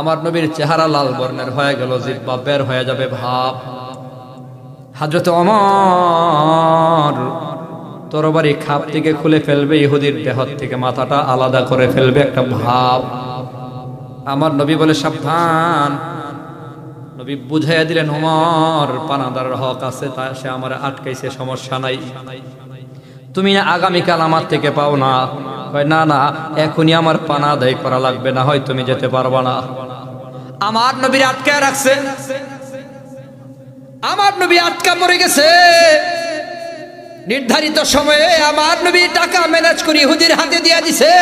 আমার নবীর চেহারা লাল বর্ণের হয়ে গেল, জিহ্বা বের হয়ে যাবে ভাব। হযরত ওমর তরবারি খাপ থেকে খুলে ফেলবে, ইহুদির দেহ থেকে মাথাটা আলাদা করে ফেলবে, একটা ভাব। আমার নবী বলে সাবধান। নবী বুঝাইয়া দিলেন, ওমর পানাদারের হক আছে, তা সে আমার আটকাইছে, সমস্যা নাই, তুমি আগামীকাল আমার থেকে পাও না। না না, এখনই আমার পানা আদায় করা লাগবে, না হয় তুমি যেতে পারবা না। আমার নবীর আটকায় রাখছে, আমার নবী আটকা পড়ে গেছে। নির্ধারিত সময়ে আমার নবী টাকা ম্যানেজ করে ইহুদির হাতে দিয়ে দিছে,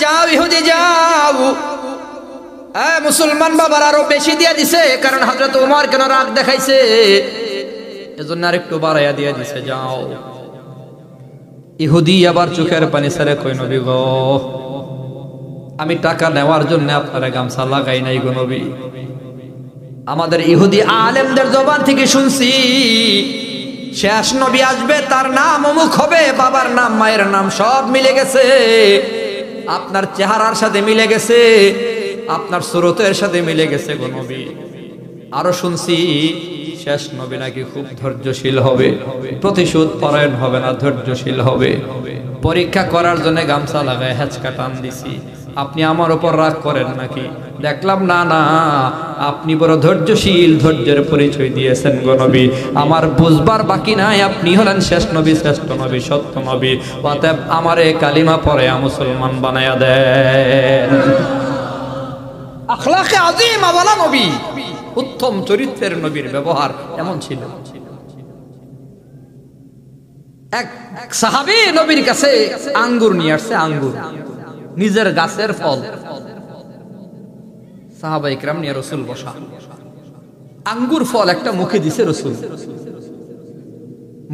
যাও ইহুদি যাও। মুসলমান বাবার আরো বেশি দিয়ে দিছে, কারণ হযরত ওমর কেন রাগ দেখাইছে, এজন্য আরেকটু বাড়াইয়া দিয়ে দিছে, যাও। ইহুদি আবার চোখের পানি ছেড়ে কই, নবী গো, আমি টাকা নেওয়ার জন্য আপনারা গামছা লাগাই নাই গো নবী। আমাদের ইহুদি আলেমদের জবান থেকে শুনছি, শেষ নবী আসবে, তার নাম অমুক হবে, বাবার নাম মায়ের নাম সব মিলে গেছে, আপনার চেহারার সাথে মিলে গেছে, আপনার সুরতের সাথে মিলে গেছে গো নবী। আরো শুনছি শেষ নবী নাকি খুব ধৈর্যশীল হবে, প্রতিশোধ পরায়ণ হবে না, ধৈর্যশীল হবে। পরীক্ষা করার জন্য গামছা লাগায় হেঁচকা টান দিছি, আপনি আমার উপর রাগ করেন নাকি? দেখলাম না না, আপনি বড় ধৈর্যশীল, ধৈর্যের পরিচয় দিয়েছেন গো নবী। আমার বুঝবার বাকি নাই, আপনি হলেন শেষ নবী, শ্রেষ্ঠ নবী, সত্য নবী। অতএব আমারে কালিমা পড়ে মুসলমান বানায়া দেন। আখলাকে আযীমা ওয়ালা নবী, উত্তম চরিত্রের নবীর ব্যবহার এমন ছিল। এক সাহাবী নবীর কাছে আঙ্গুর নিয়ে আসছে, আঙ্গুর নিজের গাছের ফল। সাহাবা ইকরাম নিয়ে রাসূল বসা, আঙ্গুর ফল একটা মুখে দিছে রাসূল,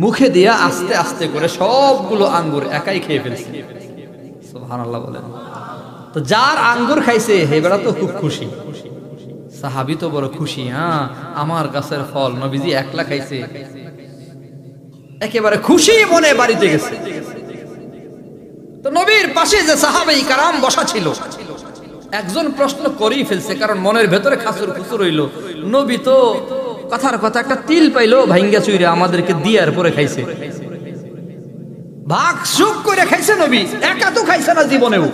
মুখে দিয়া আস্তে আস্তে করে সবগুলো আঙ্গুর একাই খেয়ে ফেলছে। সুবহানাল্লাহ বলেন। তো যার আঙ্গুর খাইছে হে বেড়া তো খুব খুশি, সাহাবী তো বড় খুশি, আমার গাছের ফল নবীজি একলা খাইছে, একেবারে খুশি মনে বাড়িতে গেছে। তো নবীর পাশে যে সাহাবাই কারাম বসা ছিল, একজন প্রশ্ন করেই ফেলছে, কারণ মনের ভেতরে খাসুর খুসুর হইল, নবী তো কথার কথা একটা তিল পাইলো ভাঙ্গা চুইরা আমাদেরকে দিয়ার পরে খাইছে, ভাগ সুখ করে খাইছে নবী, একা তো খাইছে না জীবনেও।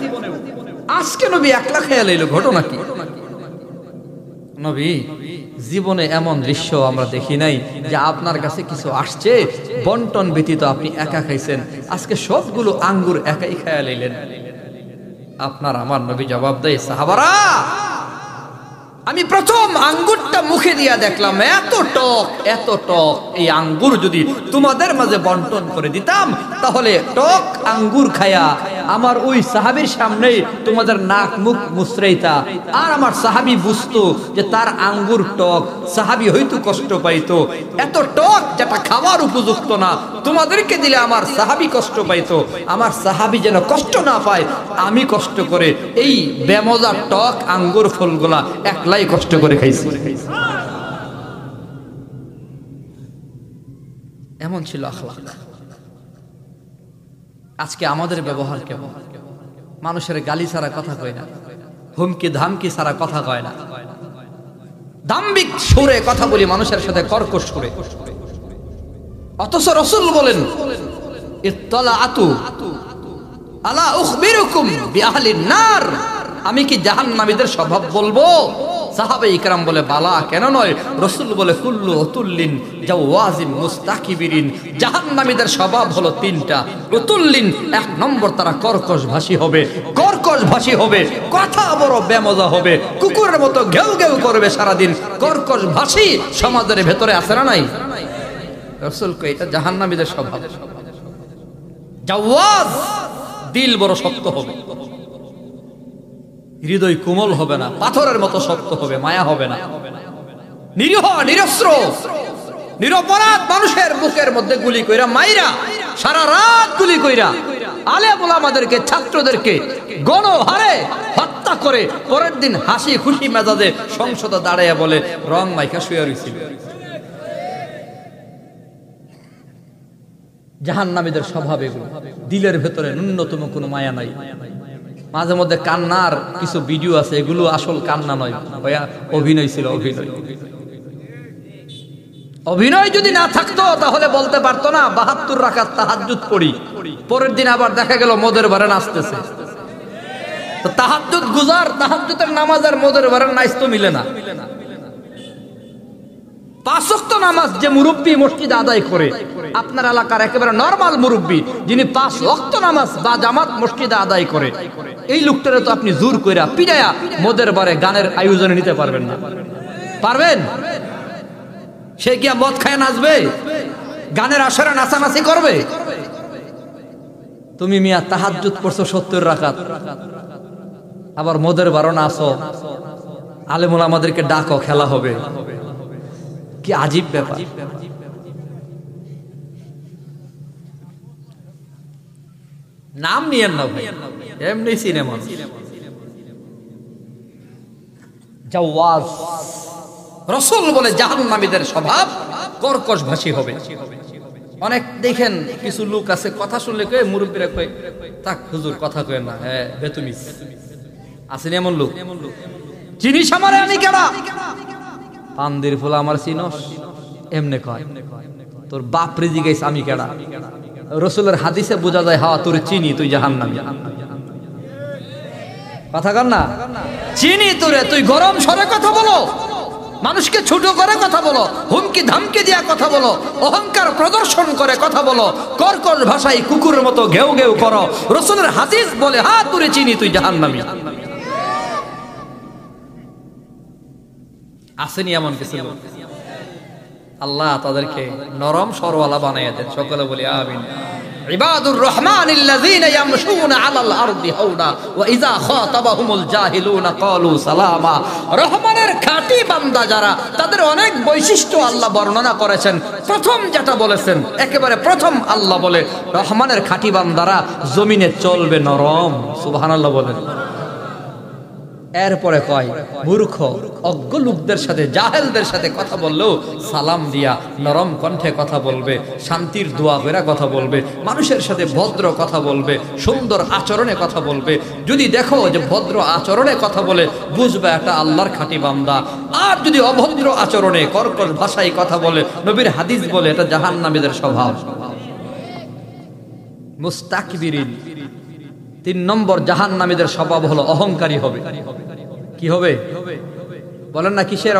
আজকে নবী একলা খেয়াল এলো, ঘটনা কি? নবী জীবনে এমন দৃশ্য আমরা দেখি নাই যে আপনার কাছে কিছু আসছে বন্টন ব্যতীত আপনি একা খাইছেন। আজকে সবগুলো আঙ্গুর একাই খেয়াল এলেন। আপনার আমার নবী জবাব দেয়, সাহাবারা আমি প্রথম আঙ্গুরটা মুখে দিয়া দেখলাম এত টক, এত টক। এই আঙ্গুর যদি তোমাদের মাঝে বন্টন করে দিতাম তাহলে টক আঙ্গুর খায়া আমার ওই সাহাবীর সামনে তোমাদের নাক মুখ মুচড়াইতা, আর আমার সাহাবী বুঝতো যে তার আঙ্গুর টক, সাহাবী হয়তো কষ্ট পাইতো। এত টক যেটা খাওয়ার উপযুক্ত না, তোমাদেরকে দিলে আমার সাহাবী কষ্ট পাইতো। আমার সাহাবী যেন কষ্ট না পায়, আমি কষ্ট করে এই বেমজা টক আঙ্গুর ফলগুলা একলাই কষ্ট করে খাইছি। এমন ছিল আখলাক। আজকে আমাদের ব্যবহার কেমন? মানুষের গালি ছাড়া কথা কয় না, হুমকি ধামকি ছাড়া কথা কয় না, দাম্ভিক সুরে কথা বলি মানুষের সাথে, কর্কশ সুরে। অথচ রাসূল বলেন, ইত্তালাআতু আলা উখবিরুকুম বিআহলিন নার, আমি কি জাহান্নামীদের স্বভাব বলবো? সাহাবে ইকরাম বলে, বালা, কেন নয়? রাসূল বলে, কুল্লু উতুল্লিন জাওয়াজিন মুস্তাকিবিরিন, জাহান্নামীদের স্বভাব হলো তিনটা। উতুল্লিন, এক নম্বর তারা কর্কশ ভাষী হবে, কর্কশ ভাষী হবে, কথা বড় বেমজা হবে, কুকুরের মতো ঘেউ ঘেউ করবে সারাদিন। কর্কশ ভাষী সমাজের ভেতরে আছে না নাই? রাসূল কয় এটা জাহান্নামীদের স্বভাব। জাওয়াজ, দিল বড় শক্ত হবে, হৃদয় কোমল হবে না, পাথরের মতো শক্ত হবে, মায়া হবে না। নিরীহ নিরস্ত্র নিরপরাধ মানুষের বুকের মধ্যে গুলি কইরা মাইরা, সারা রাত গুলি কইরা আলেম ওলামাদেরকে, ছাত্রদেরকে গণহারে হত্যা করে পরের দিন হাসি খুশি মেজাজে সংসদে দাঁড়াইয়া বলে রং মাইখা শুয়ে রইছিল। জাহান্নামীদের স্বভাব এগুলো, দিলের ভেতরে ন্যূনতম কোনো মায়া নাই। মাঝে মধ্যে কান্নার কিছু ভিডিও আছে, এগুলো আসল কান্না নয়, অভিনয় ছিল, অভিনয়। অভিনয় যদি না থাকতো তাহলে বলতে পারতো না ৭২ রাকাত তাহাজ্জুদ পড়ি, পরের দিন আবার দেখা গেল মদের বারে নাচতেছে। তো তাহাজ্জুদ গুজার, তাহাজ্জুদের নামাজ আর মদের বারে নাচ তো মিলে না। ৫ ওয়াক্ত নামাজ যে মুরব্বী মসজিদে আদায় করে, আপনার এলাকার একেবারে নরমাল মুরব্বী যিনি ৫ ওয়াক্ত নামাজ বা জামাত মসজিদে আদায় করে, এই লোকটারে তো আপনি জোর কইরা পিড়ায়া মদের বারে গানের আয়োজনে নিতে পারবেন না। পারবেন? সে কি মদ খায় নাচবে? গানের আসরে নাচানাচি করবে? তুমি মিয়া তাহাজ্জুদ পড়ছো ৭০ রাকাত, আবার মদের বারো নাচো, আলেম ওলামাদেরকে ডাকো, খেলা হবে। কি আজীব ব্যাপার। নাম নিয়েন না ভাই, এমনি সিনেমা। জাওয়াজ, রাসূল বলে জাহান্নামীদের স্বভাব কর্কশ ভাষী হবে। অনেক দেখেন কিছু লোক আছে, কথা শুনলে কয়, মুরব্বীরা কয় তাক হুজুর কথা কয় না, হ্যাঁ বেতুমিস। আছেন এমন লোক, চিনিস আমারে আমি কেডা? পান্দির ফুল আমার চিনস? এমনে কয়। তোর বাপ রে জিগাইছ আমি কেডা? রাসূলের হাদিসে বোঝা যায়, হ্যাঁ তোর চিনি, তুই জাহান্নামী। কথা কর না, চিনি তোরে, তুই গরম স্বরে কথা বলো, মানুষকে ছোট করে কথা বলো, হুমকি ধামকি দিয়া কথা বলো, অহংকার প্রদর্শন করে কথা বলো, কর্কশ ভাষায় কুকুরের মতো ঘেউ ঘেউ করো। রাসূলের হাদিস বলে, হ্যাঁ তোরে চিনি, তুই জাহান্নামী। আসেনি এমন কিছু লোক? আল্লাহ তাদেরকে নরম সরওয়ালা বানাইয়া দেন। সকলে বলি আমিন। ইবাদুর রহমানিল্লাযীনা ইয়ামশুনা আলাল আরদি হাওনা ওয়া ইযা খাতাবাহুমুল জাহিলুনা ক্বালু সালামা। রহমানের খাঁটি বান্দা যারা, তাদের অনেক বৈশিষ্ট্য আল্লাহ বর্ণনা করেছেন। প্রথম যেটা বলেছেন, একেবারে প্রথম আল্লাহ বলে রহমানের খাঁটি বান্দারা জমিনে চলবে নরম। সুবহানাল্লাহ বলেন। এরপরে কয় মূর্খ অজ্ঞ লোকদের সাথে জাহেলদের সাথে কথা বললেও সালাম দিয়া নরম কণ্ঠে কথা বলবে, শান্তির দোয়া করে কথা বলবে, মানুষের সাথে ভদ্র কথা বলবে, সুন্দর আচরণে কথা বলবে। যদি দেখো যে ভদ্র আচরণে কথা বলে বুঝবে এটা আল্লাহর খাঁটি বান্দা। আর যদি অভদ্র আচরণে কর্কশ ভাষায় কথা বলে, নবীর হাদিস বলে এটা জাহান্নামীদের স্বভাব। মুস্তাকবিরিন, 3 নম্বর জাহান্নামীদের স্বভাব হলো অহংকারী হবে। কি হবে বলেন না, কিসের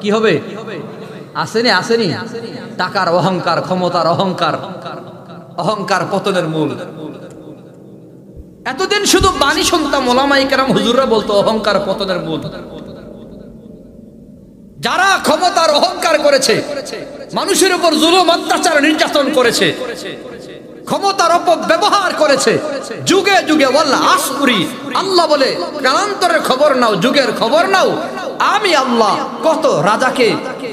কি হবে? আসেনি আসেনি, টাকার অহংকার, ক্ষমতার অহংকার। অহংকার পতনের মূল। এতদিন শুধু বাণী শুনতাম, ওলামায়ে কেরাম হুজুররা বলতো অহংকার পতনের মূল। যারা ক্ষমতার অহংকার করেছে, মানুষের উপর জুলুম অত্যাচার নির্যাতন করেছে, ক্ষমতার অপব্যবহার করেছে, যুগে যুগে ওয়াল্লাহ আসকুরি, আল্লাহ বলে কালান্তরের খবর নাও, যুগের খবর নাও, আমি আল্লাহ কত রাজাকে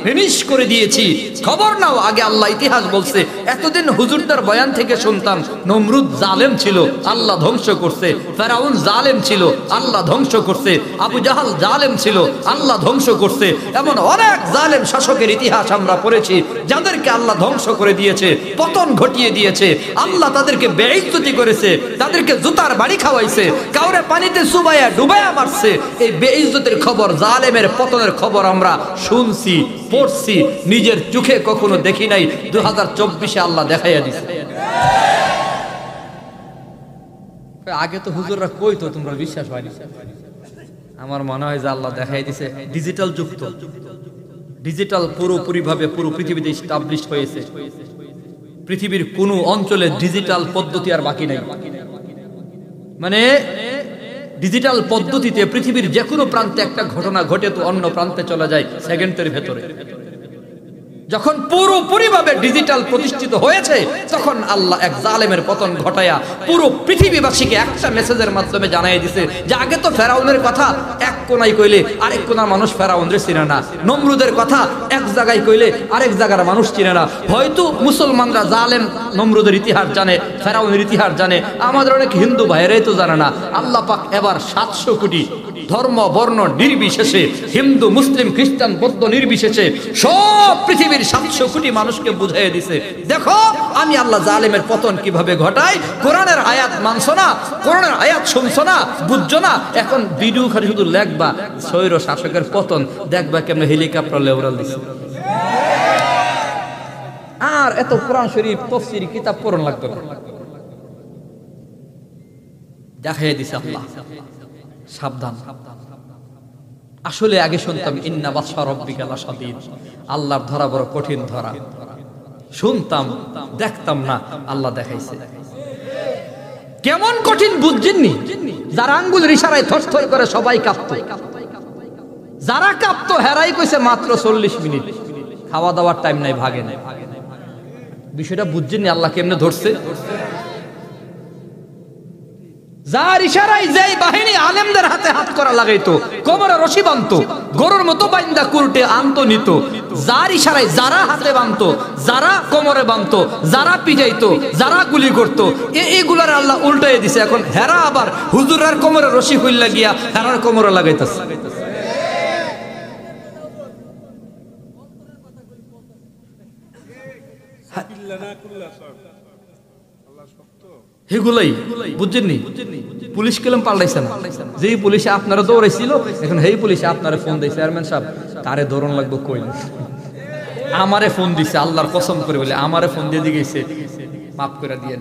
ফিনিশ করে দিয়েছি, খবর নাও। আগে আল্লাহ ইতিহাস বলছে। এতদিন হুজুরদার বয়ান থেকে শুনতাম নমরুদ জালেম ছিল, আল্লাহ ধ্বংস করছে, ফেরাউন জালেম ছিল, আল্লাহ ধ্বংস করছে, আবু জাহাল জালেম ছিল, আল্লাহ ধ্বংস করছে। এমন অনেক জালেম শাসকের ইতিহাস আমরা পড়েছি, যাদেরকে আল্লাহ ধ্বংস করে দিয়েছে, পতন ঘটিয়ে দিয়েছে। আল্লাহ তাদেরকে বেইজ্জতি করেছে, তাদেরকে জুতার বাড়ি খাওয়াইছে, কাউরে পানিতে চুবাইয়া ডুবাইয়া মারছে। এই বেইজ্জতির খবর, জালেমের পতনের খবর আমরা শুনছি, পড়ছি, নিজের চোখে কখনো দেখি নাই। 2024-এ আল্লাহ দেখাইয়া দিছে। আগে তো হুজুররা কইতো, তোমরা বিশ্বাস হয়নি। আমার মনে হয় যে আল্লাহ দেখাই দিছে। ডিজিটাল যুক্ত, ডিজিটাল পুরোপুরি ভাবে পুরো পৃথিবীতে এস্টাবলিশ হয়েছে। পৃথিবীর কোন অঞ্চলে ডিজিটাল পদ্ধতি আর বাকি নাই। মানে ডিজিটাল পদ্ধতিতে পৃথিবীর যে কোনো প্রান্তে একটা ঘটনা ঘটে তো অন্য প্রান্তে চলে যায় সেকেন্ডের ভেতরে। যখন পুরোপুরি ভাবে ডিজিটাল প্রতিষ্ঠিত হয়েছে, তখন আল্লাহ এক জালেমের পতন ঘটায়া পুরো পৃথিবীবাসীকে একটা মেসেজের মাধ্যমে জানাই দিছে যে আগে তো ফেরাউনের কথা এক কোনায় কইলে আরেক কোনার মানুষ ফেরাউনরে চিনে না, নমরুদের কথা এক জায়গায় কইলে আরেক জায়গার মানুষ চিনে না। হয়তো মুসলমানরা জালেম নমরুদের ইতিহাস জানে, ফেরাউনের ইতিহাস জানে, আমাদের অনেক হিন্দু ভাইয়েরাই তো জানে না। আল্লাহ পাক এবার 700 কোটি ধর্ম বর্ণ নির্বিশেষে, হিন্দু মুসলিম খ্রিস্টান বৌদ্ধ নির্বিশেষে সব পৃথিবীর 700 কোটি মানুষকে বুঝাইয়া দিছে, দেখো আমি আল্লাহ জালেমের পতন কিভাবে ঘটাই। কোরআনের আয়াত মানছো না, কোরআনের আয়াত শুনছো না, বুঝছো না, এখন ভিডিও খালি শুধু লেখবা স্বৈর শাসকের পতন, দেখবা কেমন হেলিকপ্টার লেউরাল দিছে। আর এত কোরআন শরীফ তাফসীর কিতাব পড়ন লাগতো না, দেখাইয়া দিছে আল্লাহ। সাবধান। আসলে আগে শুনতাম ইন্না বাতশা রাব্বিকা লাশাদীদ, আল্লাহর ধরা বড় কঠিন ধরা, শুনতাম দেখতাম না, আল্লাহ দেখাইছে। কেমন কঠিন বুঝছেননি? যারা আঙ্গুলের ইশারায় থরথর করে সবাই কাঁপতো, যারা কাঁপতো হেরাই কইছে মাত্র 40 মিনিট, খাওয়া দাওয়ার টাইম নাই, ভাগে নাই। বিষয়টা বুঝছেননি আল্লাহ কেমনে ধরছে? যার ইশারায় যেই বাহিনী আলেমদের হাতে হাত করা লাগাইতো, কোমরে রশি বাঁধতো, গরুর মতো বাইন্দা কুরটে আনতো নিত, যার ইশারায় যারা হাতে বাঁধতো, যারা কোমরে বাঁধতো, যারা পিটাইতো, যারা গুলি করতো, এইগুলার আল্লাহ উল্টাই দিছে। এখন হেরা আবার হুজুরার কোমরে রশি হইলা গিয়া হেরার কোমরে লাগাইতেছে। হেগুলাই বুঝছেননি? পুলিশ কেলাম পাল্টাইছে না, যেই পুলিশে আপনারা দৌড়াইছিল এখন হেই পুলিশে আপনারা ফোন দিয়েছে, চেয়ারম্যান সাহেব কারে দৌড়ন লাগবো কই, আমারে ফোন দিছে, আল্লাহর কসম করে বলে আমারে ফোন দিয়ে দিয়েছে, মাফ করে দিয়েন,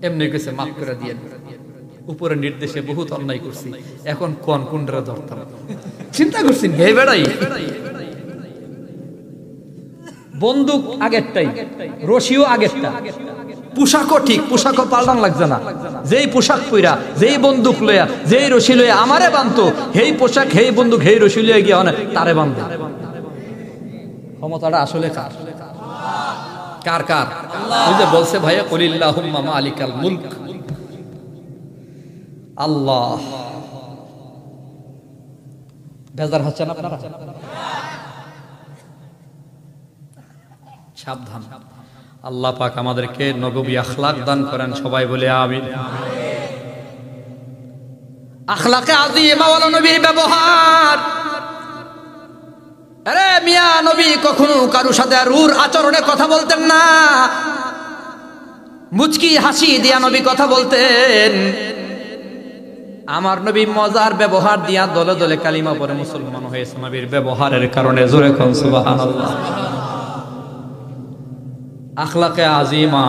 এমনি কইছে মাফ করে দিয়েন, উপরের নির্দেশে বহুত অন্যায় করছি, এখন কোন কোনটা ধরতাম। চিন্তা করছেন হে বেড়াই, বন্দুক আগেরটাই, রশিও আগেরটা, পোশাকও ঠিক, পোশাকও পাল্টান লাগছে না, যেই পোশাক পইরা, যেই বন্দুক লইয়া, যেই রশি লইয়া আমারে বানতো, হেই পোশাক, হেই বন্দুক, হেই রশি লইয়া গিয়া অনেক তারে বান্ধে। ক্ষমতাটা আসলে কার? কার কার? ওই যে বলছে ভাইয়া কুলিল্লাহুম্মা মালিকাল মুলক, আল্লাহ। বেজার হচ্ছেন আপনারা? সাবধান। আল্লাহ পাক আমাদেরকে নববী আখলাক দান করেন, সবাই বলে আমিন। আখলাকে আযীমা ওয়ালা নবীর ব্যবহার। আরে মিয়া, নবী কখনো কারো সাথে রূঢ় আচরণে কথা বলতেন না, মুচকি হাসি দিয়া নবী কথা বলতেন। আমার নবী মজার ব্যবহার দিয়া দলে দলে কালিমা পড়ে মুসলমান হয়েছে নবীর ব্যবহারের কারণে। জোরে কোন সুবহানাল্লাহ। আখলাকে আযীমা,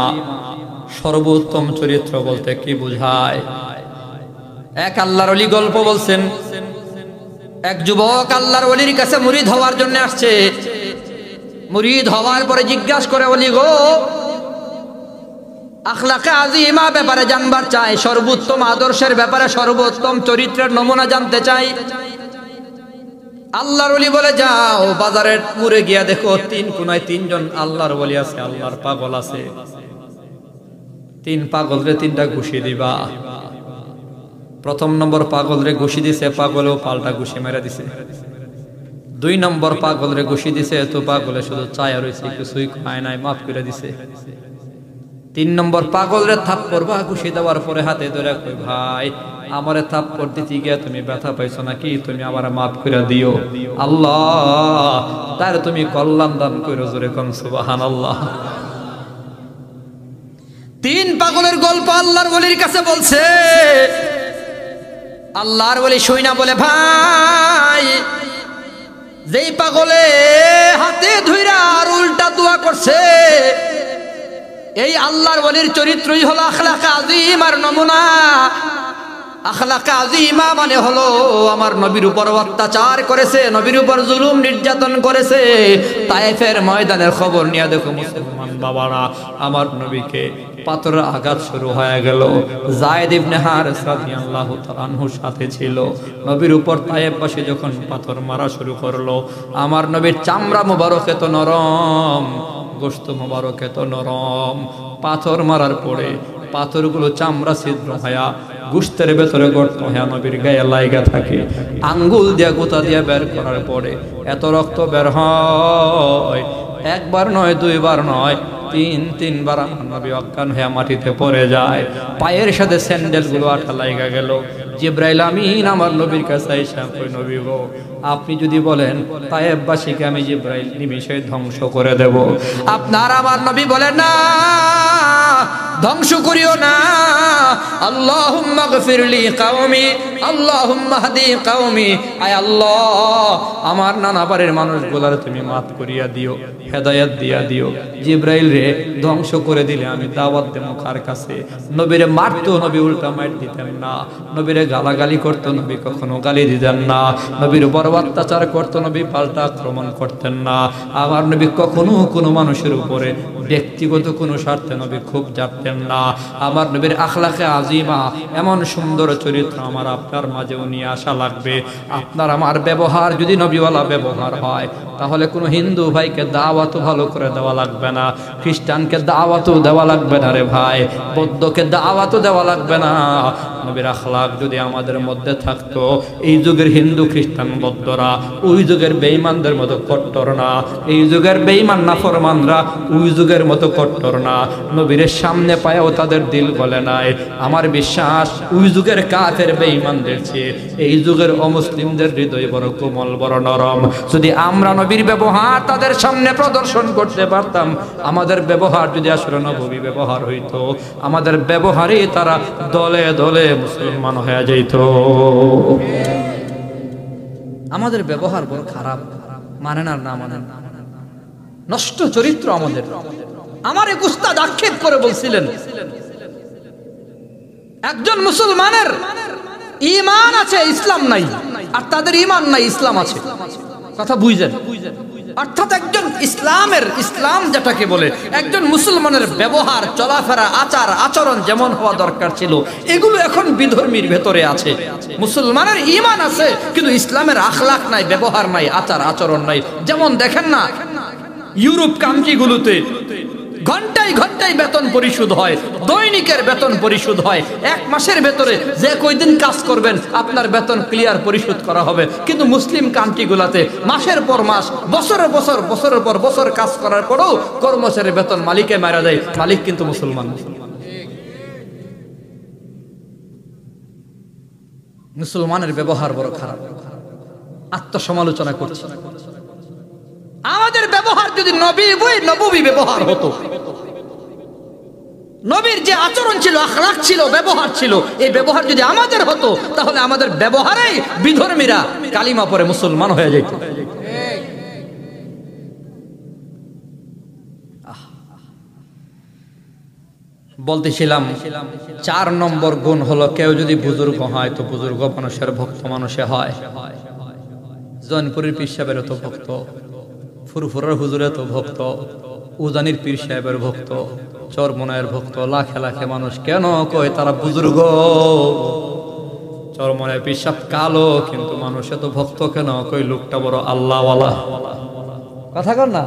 সর্বোত্তম চরিত্র বলতে কি বোঝায়? এক আল্লাহর ওলি গল্প বলছেন। এক যুবক আল্লাহর ওলির কাছে মুরিদ হওয়ার জন্য আসছে। মুরিদ হওয়ার পরে জিজ্ঞাসা করে, ওলি গো, আখলাকে আযীমা ব্যাপারে জানবার চাই, সর্বোত্তম আদর্শের ব্যাপারে, সর্বোত্তম চরিত্রের নমুনা জানতে চাই। আল্লাহর ওলি বলে, যাও বাজারের মোড়ে গিয়া দেখো, তিন কোনায় তিনজন আল্লাহর ওলি আছে, আল্লাহর পাগল আছে। তিন পাগলরে তিনটা ঘুষি দিবা। প্রথম নম্বর পাগলরে ঘুষি দিছে, পাগলেও পাল্টা ঘুষি মেরে দিছে। দুই নম্বর পাগলরে ঘুষি দিছে, তো পাগলে শুধু চায়া রয়েছে, কিছুই খায় নাই, মাফ করে দিছে। তিন নম্বর পাগলরে থাপ্পড় বা ঘুষি দেওয়ার পরে হাতে ধরে কই, ভাই আমারে থাপ্পড় দিতে গিয়া তুমি ব্যথা পাইছো নাকি? তুমি আমার মাফ করে দিও, আল্লাহ তার তুমি কল্যাণ দান করো। জোরে কোন সুবহানাল্লাহ। তিন পাগলের গল্প আল্লাহর ওলির কাছে বলছে। আল্লাহর ওলি শুইনা বলে, ভাই যেই পাগলে হাতে ধইরা আর উল্টা দোয়া করছে, এই আল্লাহর ওলির চরিত্রই হলো আখলাকে আযীমার নমুনা। আখলাকে আযীমা মানে হলো আমার নবীর উপর অত্যাচার করেছে, নবীর উপর জুলুম নির্যাতন করেছে। তায়েফের ময়দানের খবর নিয়ে দেখো মুসলমান বাবারা, আমার নবীকে পাথরের আঘাত শুরু হয়ে গেল। যায়েদ ইবনে হারিস রাদিয়াল্লাহু তাআলা আনহুর সাথে ছিল। নবীর উপর তায়েফবাসী যখন পাথর মারা শুরু করলো, আমার নবীর চামড়া মোবারক এত নরম, গোশত মোবারক এত নরম, পাথর মারার পরে পাথরগুলো চামড়া ছিদ্র হয়া গোশতের ভেতরে গর্ত হয়া নবীর গায়ে লাইগা থাকে। আঙ্গুল দিয়া গোতা দিয়া বের করার পরে এত রক্ত বের হয়, একবার নয়, দুইবার নয়, তিনবার আমার নবী অজ্ঞান হয়ে মাটিতে পড়ে যায়। পায়ের সাথে স্যান্ডেল গুলো আঠা লাইগা গেল। জিবরাইল আমিন আমার নবীর কাছে আইসা কই, নবী গো, আপনি যদি বলেন তায়েফবাসীকে আমি জিবরাইল নিমিষে ধ্বংস করে দেব। আপনার আমার নবী বলেন, না, ধ্বংস করিও না। আল্লাহুম্মা গফিরলি কওমি, আল্লাহুম্মা হাদি কওমি। আয় আল্লাহ, আমার নানা বাড়ির মানুষগুলার তুমি মাফ করিয়া দিও, হেদায়েত দিয়া দিও। জিবরাইল রে ধ্বংস করে দিলে আমি দাওয়াত দেব কার কাছে? নবীরে মারতো, নবী উল্টা মার দিতেন না। নবীরে গালাগালি করতো, নবী কখনো গালি দিতেন না। নবীর উপর অত্যাচার করতো, নবী পাল্টা আক্রমণ করতেন না। আমার নবী কখনো কোনো মানুষের উপরে ব্যক্তিগত কোনো স্বার্থে নবী খুব জানতেন না। আমার নবীর আখলাকে আযীমা, এমন সুন্দর চরিত্র আমার আপনার মাঝেও নিয়ে আসা লাগবে। আপনার আমার ব্যবহার যদি নবীওয়ালা ব্যবহার হয়, তাহলে কোনো হিন্দু ভাইকে দাওয়াতও ভালো করে দেওয়া লাগবে না, খ্রিস্টানকে দাওয়াতও দেওয়া লাগবে না রে ভাই, বৌদ্ধকে দাওয়াতও দেওয়া লাগবে না। নবীর আখলাক যদি আমাদের মধ্যে থাকতো, এই যুগের হিন্দু খ্রিস্টান বৌদ্ধরা ওই যুগের বেঈমানদের মতো কট্টর না, এই যুগের বেঈমান নাফরমানরা ওই যুগের মতো কট্টর না। নবীর সামনে পায়েও তাদের দিল গলে নাই। আমার বিশ্বাস ওই যুগের কাফের বেঈমানদের চেয়ে এই যুগের অমুসলিমদের হৃদয় বড় কোমল, বড় নরম। যদি আমরা নবীর ব্যবহার তাদের সামনে প্রদর্শন করতে পারতাম, আমাদের ব্যবহার যদি আসলে নবী ব্যবহার হইতো, আমাদের ব্যবহারে তারা দলে দলে মুসলমান হয়ে যাইত। আমাদের ব্যবহার বড় খারাপ, মানেন আর না মানেন, নষ্ট চরিত্র আমাদের। আমার এক উস্তাদ আক্ষেপ করে বলছিলেন, একজন মুসলমানের ঈমান আছে, ইসলাম নাই, আর তাদের ঈমান নাই, ইসলাম আছে। কথা বুঝেন? অর্থাৎ একজন ইসলাম যেটাকে বলে, একজন মুসলমানের ব্যবহার, চলাফেরা, আচার আচরণ যেমন হওয়া দরকার ছিল, এগুলো এখন বিধর্মীর ভেতরে আছে। মুসলমানের ঈমান আছে, কিন্তু ইসলামের আখলাক নাই, ব্যবহার নাই, আচার আচরণ নাই। যেমন দেখেন না, ইউরোপ কান্ট্রিগুলোতে ঘন্টায় ঘন্টায় বেতন পরিশোধ হয়, দৈনিকের বেতন পরিশোধ হয়। এক মাসের ভেতরে যে কয়দিন কাজ করবেন আপনার বেতন ক্লিয়ার পরিশোধ করা হবে। কিন্তু মুসলিম কান্ট্রিগুলোতে মাসের পর মাস, বছরের পর বছর কাজ করার পরেও কর্মচারীর বেতন মালিকে মারা দেয়। মালিক কিন্তু মুসলমান। মুসলমানের ব্যবহার বড় খারাপ। আত্মসমালোচনা করছে। আমাদের ব্যবহার যদি নবী ব্যবহার হতো, নবীর যে আচরণ ছিল, আখলাক ছিল, ব্যবহার ছিল, এই ব্যবহার যদি আমাদের হতো, তাহলে আমাদের ব্যবহারেই বিধর্মীরা কালিমা পড়ে মুসলমান হয়ে যেত। বলতেছিলাম 4 নম্বর গুণ হলো, কেউ যদি বুজুর্গ হয় তো বুজুর্গ মানুষের ভক্ত মানুষে হয়। জৈনপুরের পীর সাহেবের তো ভক্ত, ফুরফুরার হুজুরের তো ভক্ত, উজানির পীর সাহেবের ভক্ত, চরমনায়ের ভক্ত, লাখে লাখে মানুষ কেন কয় তারা বুজুর্গ। চরমনায়ের পীর সাহেব কালো, কিন্তু মানুষে তো ভক্ত কেন কই লোকটা বড় আল্লাহওয়ালা। কথা কর না,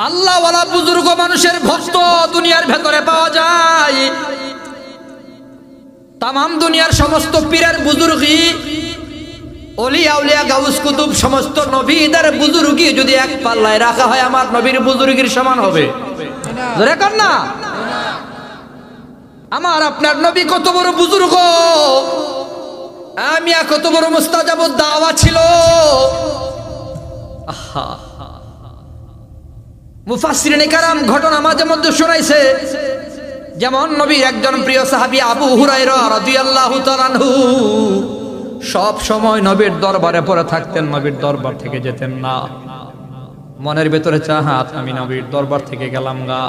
আল্লাহওয়ালা বুজুর্গ মানুষের ভক্ত দুনিয়ার ভেতরে পাওয়া যায়। তামাম দুনিয়ার সমস্ত পীরের বুজুর্গি, ওলিয়া উলিয়া গাউস কুতুব সমস্ত নবীদের বুজুর্গি যদি এক পাল্লায় রাখা হয়, আমার নবীর বুজুর্গির সমান হবে? জোরে কর না। আমার আপনার নবী কত বড় বুজুর্গ, আমিয়া কত বড় মুস্তাজাবুদ দাওয়া ছিল। আহা, মুফাসসিরিনে কেরাম ঘটনা মাঝে মধ্যে শোনাইছে। যেমন নবীর একজন প্রিয় সাহাবী আবু হুরায়রা রাদিয়াল্লাহু তাআলা আনহু সব সময় নবীর দরবারে পড়ে থাকতেন, নবীর দরবার থেকে যেতেন না। মনের ভেতরে চাহাত, আমি নবীর দরবার থেকে গেলাম গা,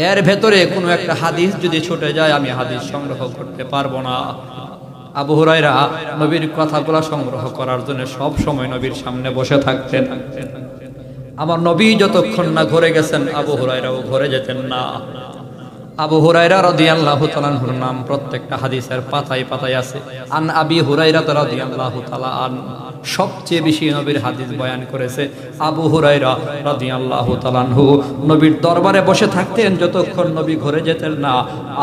এর ভেতরে কোনো একটা হাদিস যদি ছুটে যায় আমি হাদিস সংগ্রহ করতে পারবো না। আবু হুরায়রা নবীর কথাগুলো সংগ্রহ করার জন্য সব সময় নবীর সামনে বসে থাকতেন। আমার নবী যতক্ষণ না ঘরে গেছেন, আবু হুরায়রাও ঘরে যেতেন না। আবু হুরায়রা রাদিয়াল্লাহু তাআলা আনহুর নাম প্রত্যেকটা হাদিসের পাতায় পাতায় আছে। আন আবি হুরায়রা রাদিয়াল্লাহু তাআলা আন, সবচেয়ে বেশি নবীর হাদিস বয়ান করেছে আবু হুরায়রা রাদিয়াল্লাহু তাআলা আনহু। নবীর দরবারে বসে থাকতেন যতক্ষণ নবী ঘরে যেতেন না,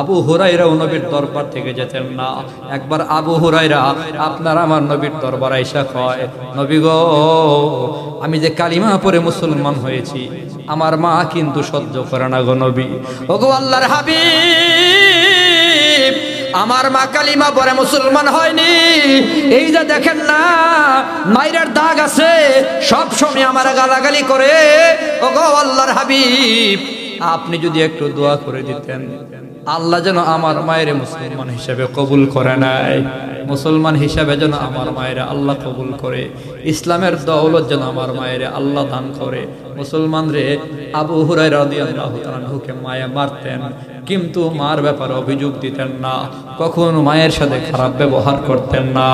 আবু হুরায়রাও নবীর দরবার থেকে যেতেন না। একবার আবু হুরায়রা আপনার আমার নবীর দরবারে আইসা কয়, নবী গো, আমি যে কালিমা পড়ে মুসলমান হয়েছি, আমার মা কিন্তু সহ্য করে না গো নবী। ওগো আল্লাহর হাবিব, আমার মা কালিমা পড়ে মুসলমান হয়নি। এই যে দেখেন না, মায়ের দাগ আছে, সব সময় আমার গালাগালি করে। ওগো আল্লাহর হাবিব, আপনি যদি একটু দোয়া করে দিতেন, আল্লাহ যেন আমার মায়ের মুসলমান হিসেবে কবুল করে নেয়, মুসলমান হিসেবে যেন আমার মায়ের আল্লাহ কবুল করে, ইসলামের দৌলত যেন আমার মায়ের আল্লাহ দান করে। মুসলমান রে আবু হুরায়রা রাদিয়াল্লাহু তাআলা আনহুকে মায়া মারতেন, কিন্তু মার ব্যাপারে অভিযোগ দিতেন না, কখনো মায়ের সাথে খারাপ ব্যবহার করতেন না।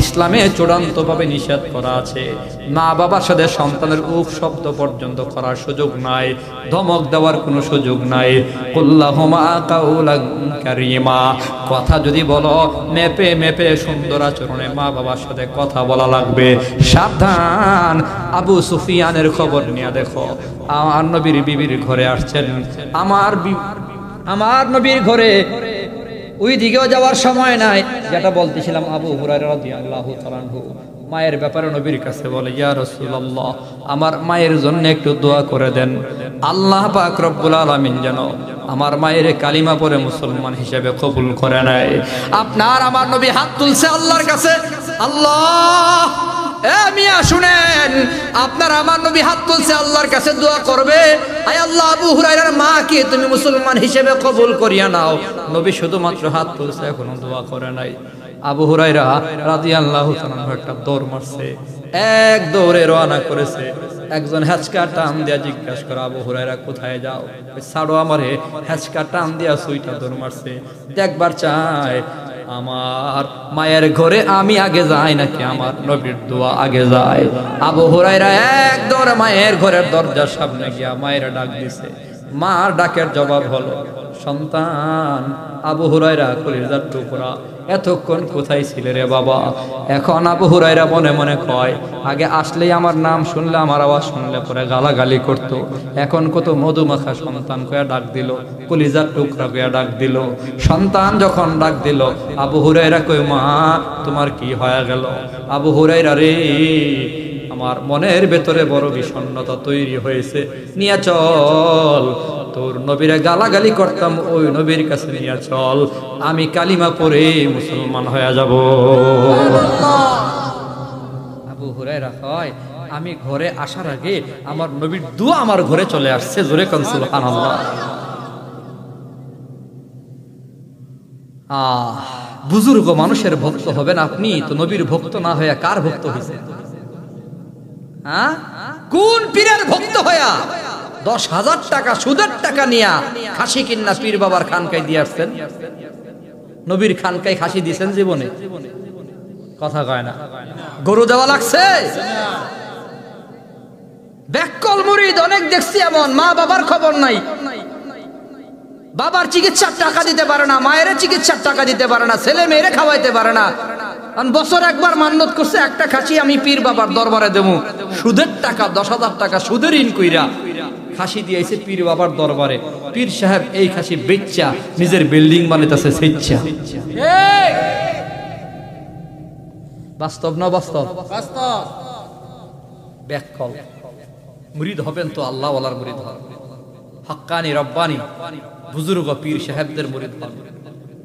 ইসলামে চূড়ান্তভাবে নিষেধ করা আছে, মা বাবার সাথে সন্তানের উফ শব্দ পর্যন্ত করার সুযোগ নাই, ধমক দেওয়ার কোনো সুযোগ নাই। কুল্লাহুমা কাউলান কারীমা, কথা যদি বলো মেপে মেপে সুন্দর আচরণে মা বাবার সাথে কথা বলা লাগবে। সাবধান, আবু সুফিয়ানের খবর নিয়ে দেখো, আমার নবীর বিবির ঘরে আসছেন, আমার নবীর ঘরে ওই দিকেও যাওয়ার সময় নাই। যেটা বলতেছিলাম, আবু হুরায়রা রাদিয়াল্লাহু তাআলা আনহু মায়ের ব্যাপারে নবীর কাছে বলে, ইয়া রাসূলুল্লাহ, আমার মায়ের জন্য একটু দোয়া করে দেন, আল্লাহ পাক রব্বুল আলামিন যেন আমার মায়ের কালিমা পড়ে মুসলমান হিসেবে কবুল করে নেয়। আপনার আমার নবী হাত তুলছে আল্লাহর কাছে। আল্লাহ, এ মিয়া শুনেন, আপনার আমার নবী হাত তুলছে আল্লাহর কাছে দোয়া করবে, আয় আল্লাহ, আবু হুরায়রার মাকে তুমি মুসলমান হিসেবে কবুল করিয়া নাও। নবী শুধুমাত্র হাত তুলছে, এখনো দোয়া করে নাই। আবু হুরায়রা রাদিয়াল্লাহু তাআলা একটা দৌড় মারছে, এক দৌড়ে রওনা করেছে। একজন হেঁচকা টান দিয়া জিজ্ঞাসা করে, আবু হুরায়রা কোথায় যাও? ছাড়ো আমারে। হেঁচকা টান দিয়া সুইটা দৌড় মারছে, দেখবার চায় আমার মায়ের ঘরে আমি আগে যাই নাকি আমার নবীর দোয়া আগে যায়। আবু হুরায়রা এক দৌড়ে মায়ের ঘরের দরজার সামনে গিয়া মায়ের ডাক দিছে। মার ডাকের জবাব হলো সন্তান। আবু হুরায়রা কলিজার টুকরা, এতক্ষণ কোথায় ছিলে রে বাবা? এখন আবু হুরায়রা মনে মনে কয়, আগে আসলেই আমার নাম শুনলে, আমার আওয়াজ শুনলে পরে গালাগালি করতো, এখন কত মধুমাখা সন্তান কয়া ডাক দিল, কলিজার টুকরা কয়া ডাক দিল। সন্তান যখন ডাক দিল, আবু হুরায়রা কয়, মা তোমার কি হয়ে গেল? আবু হুরায়রা রে, আমার মনের ভেতরে বড় বিষণ্ণতা তৈরি হয়েছে, নিয়ে চল তোর নবীরে গালাগালি করতাম ওই নবীর কাছে নিয়ে চল, আমি কালিমা পড়ে মুসলমান হয়ে যাব। আবু হুরায়রা কয় আমি ঘরে আসার আগে আমার নবীর দোয়া আমার ঘরে চলে আসছে, জোরে কোন সুবহানাল্লাহ। বুজুর্গ মানুষের ভক্ত হবেন আপনি, তো নবীর ভক্ত না হয়ে কার ভক্ত হয়েছে? কোন পীরের ভক্ত হইয়া 10,000 টাকা সুদের টাকা নিয়া খাসি কিন্না পীর বাবার খানকায় দিয়ে আসছেন? নবীর খানকায় খাসি দিয়েছেন জীবনে? কথা কয় না। গরু দেওয়া লাগছে? ব্যাককল মুরিদ অনেক দেখছি এমন, মা বাবার খবর নাই, বাবার চিকিৎসার টাকা দিতে পারে না, মায়ের চিকিৎসার টাকা দিতে পারে না, ছেলে মেয়েরে খাওয়াইতে পারে না। বছর একবার মান্যত করছে একটা খাসি আমি পীর বাবার দরবারে দেবো, সুদের টাকা 10,000 টাকা সুদের ঋণ কইরা খাসি দিয়েছে পীর বাবার দরবারে। পীর সাহেব এই খাসি বেচ্চা নিজের বিল্ডিং বানাইতেছে স্বেচ্ছা। বাস্তব না বাস্তব? ব্যাককল মুরিদ হবেন তো আল্লাহ ওয়ালার মুরিদ হবেন, হক্কানি রব্বানি বুজুর্গ পীর সাহেবদের মুরিদ হন।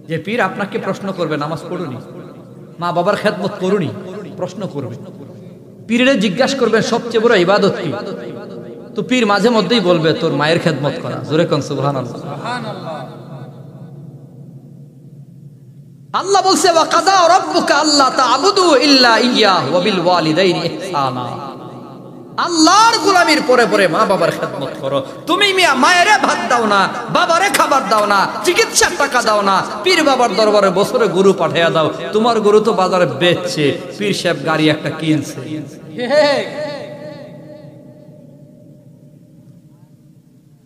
যে পীর আপনাকে প্রশ্ন করবে নামাজ পড়ুনি, মা বাবার খেদমত করুনি, প্রশ্ন করবে। পীরে জিজ্ঞাসা করবেন সবচেয়ে বড় ইবাদত কি, তো পীর মাঝে মধ্যেই বলবে তোর মায়ের খেদমত করা। জোরে কোন সুবহানাল্লাহ। আল্লাহ বলছে ওয়া কাযা রাব্বুকা আল্লা তা'বুদু ইল্লা ইয়্যাহু ওয়া বিল ওয়ালিদাইনি ইহসানা। আল্লাহর গোলামির পরে পরে মা বাবার খেদমত করো। তুমি মিয়া মায়েরে ভাত দাও না, বাবারে খাবার দাও না, চিকিৎসার টাকা দাও না, পীর বাবার দরবারে বছরে গরু পাঠাইয়া দাও। তোমার গরু তো বাজারে বেচছে, পীর সাহেব গাড়ি একটা কিনছে।